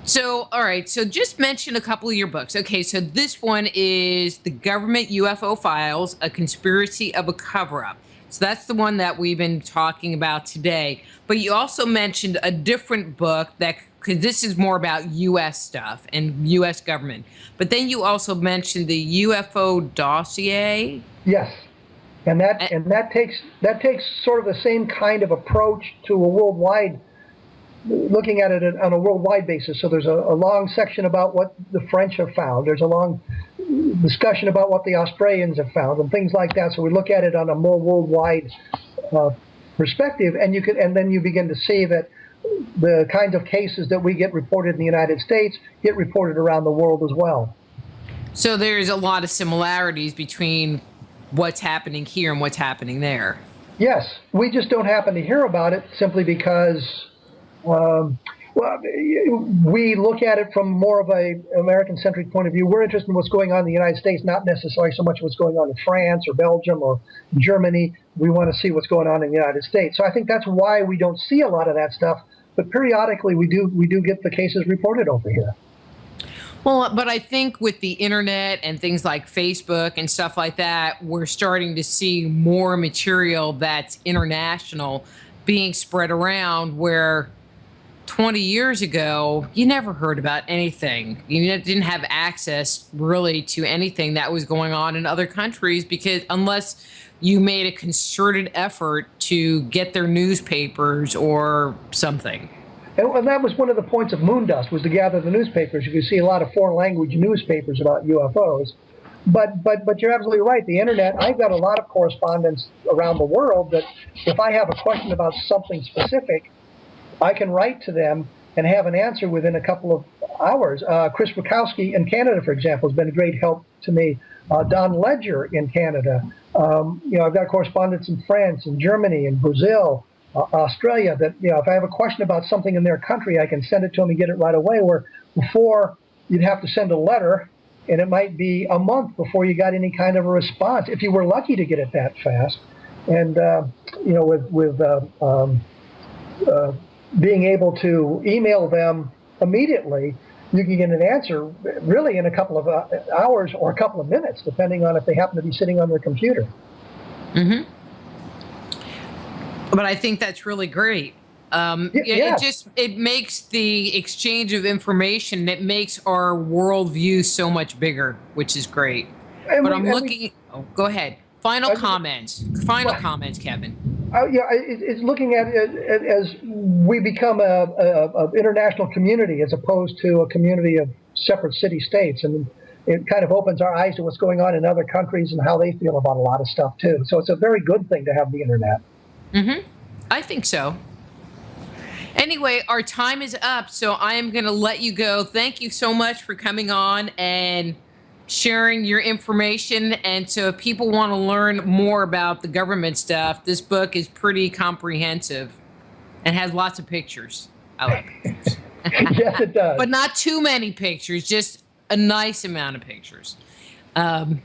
So, all right. So just mention a couple of your books. Okay. So this one is The Government UFO Files, A Conspiracy of a Cover-Up. So that's the one that we've been talking about today. But you also mentioned a different book because this is more about U.S. stuff and U.S. government. But then you also mentioned the UFO dossier. Yes, and that takes sort of the same kind of approach to a worldwide, looking at it on a worldwide basis. So there's a long section about what the French have found. There's a long discussion about what the Australians have found and things like that. So we look at it on a more worldwide perspective, and then you begin to see that the kinds of cases that we get reported in the United States get reported around the world as well. So there's a lot of similarities between what's happening here and what's happening there. Yes, we just don't happen to hear about it simply because we look at it from more of a American-centric point of view. We're interested in what's going on in the United States, not necessarily so much what's going on in France or Belgium or Germany. We want to see what's going on in the United States. So I think that's why we don't see a lot of that stuff. But periodically, we do get the cases reported over here. Well, but I think with the internet and things like Facebook and stuff like that, we're starting to see more material that's international being spread around, where 20 years ago, you never heard about anything. You didn't have access really to anything that was going on in other countries, because unless you made a concerted effort to get their newspapers or something. And that was one of the points of Moondust, was to gather the newspapers. You can see a lot of foreign language newspapers about UFOs. But you're absolutely right. The internet, I've got a lot of correspondence around the world that if I have a question about something specific, I can write to them and have an answer within a couple of hours. Chris Rakowski in Canada, for example, has been a great help to me. Don Ledger in Canada. I've got correspondence in France, in Germany, in Brazil, Australia, that, if I have a question about something in their country, I can send it to them and get it right away, where before you'd have to send a letter and it might be a month before you got any kind of a response, if you were lucky to get it that fast. And, with being able to email them immediately, you can get an answer really in a couple of hours or a couple of minutes, depending on if they happen to be sitting on their computer. Mm-hmm. But I think that's really great. It makes the exchange of information, it makes our worldview so much bigger, which is great. Go ahead. Final comments, Kevin. It's looking at it as we become a international community as opposed to a community of separate city-states, and it kind of opens our eyes to what's going on in other countries and how they feel about a lot of stuff too. So it's a very good thing to have the internet. Mm-hmm. I think so. Anyway, our time is up, so I am going to let you go. Thank you so much for coming on and sharing your information. And so if people want to learn more about the government stuff, this book is pretty comprehensive and has lots of pictures. I like pictures. Yes, it does. But not too many pictures, just a nice amount of pictures. But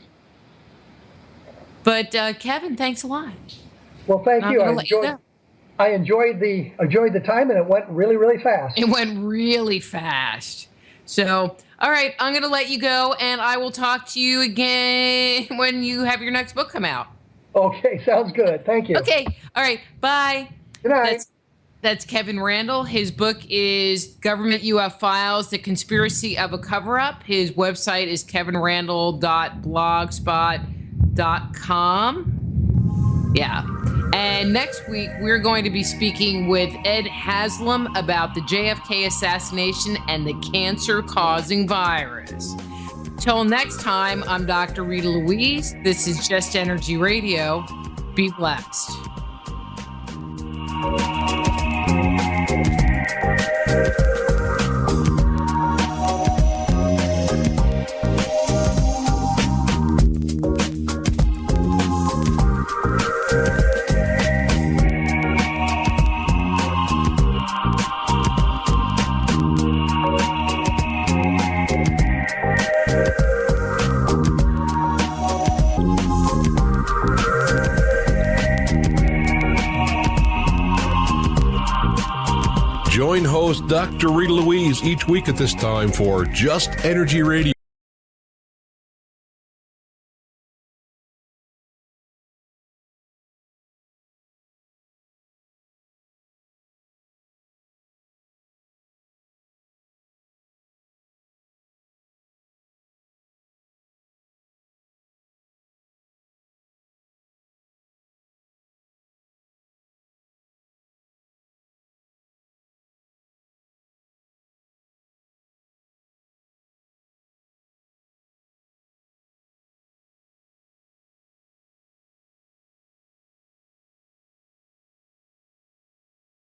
Kevin, thanks a lot. Well, thank you. I enjoyed the time, and it went really, really fast. It went really fast. So, all right, I'm going to let you go, and I will talk to you again when you have your next book come out. Okay, sounds good. Thank you. Okay, all right, bye. Good night. That's Kevin Randle. His book is Government UF Files, The Conspiracy of a Cover-Up. His website is kevinrandle.blogspot.com. Yeah. And next week, we're going to be speaking with Ed Haslam about the JFK assassination and the cancer-causing virus. Till next time, I'm Dr. Rita Louise. This is Just Energy Radio. Be blessed. Join host Dr. Rita Louise each week at this time for Just Energy Radio.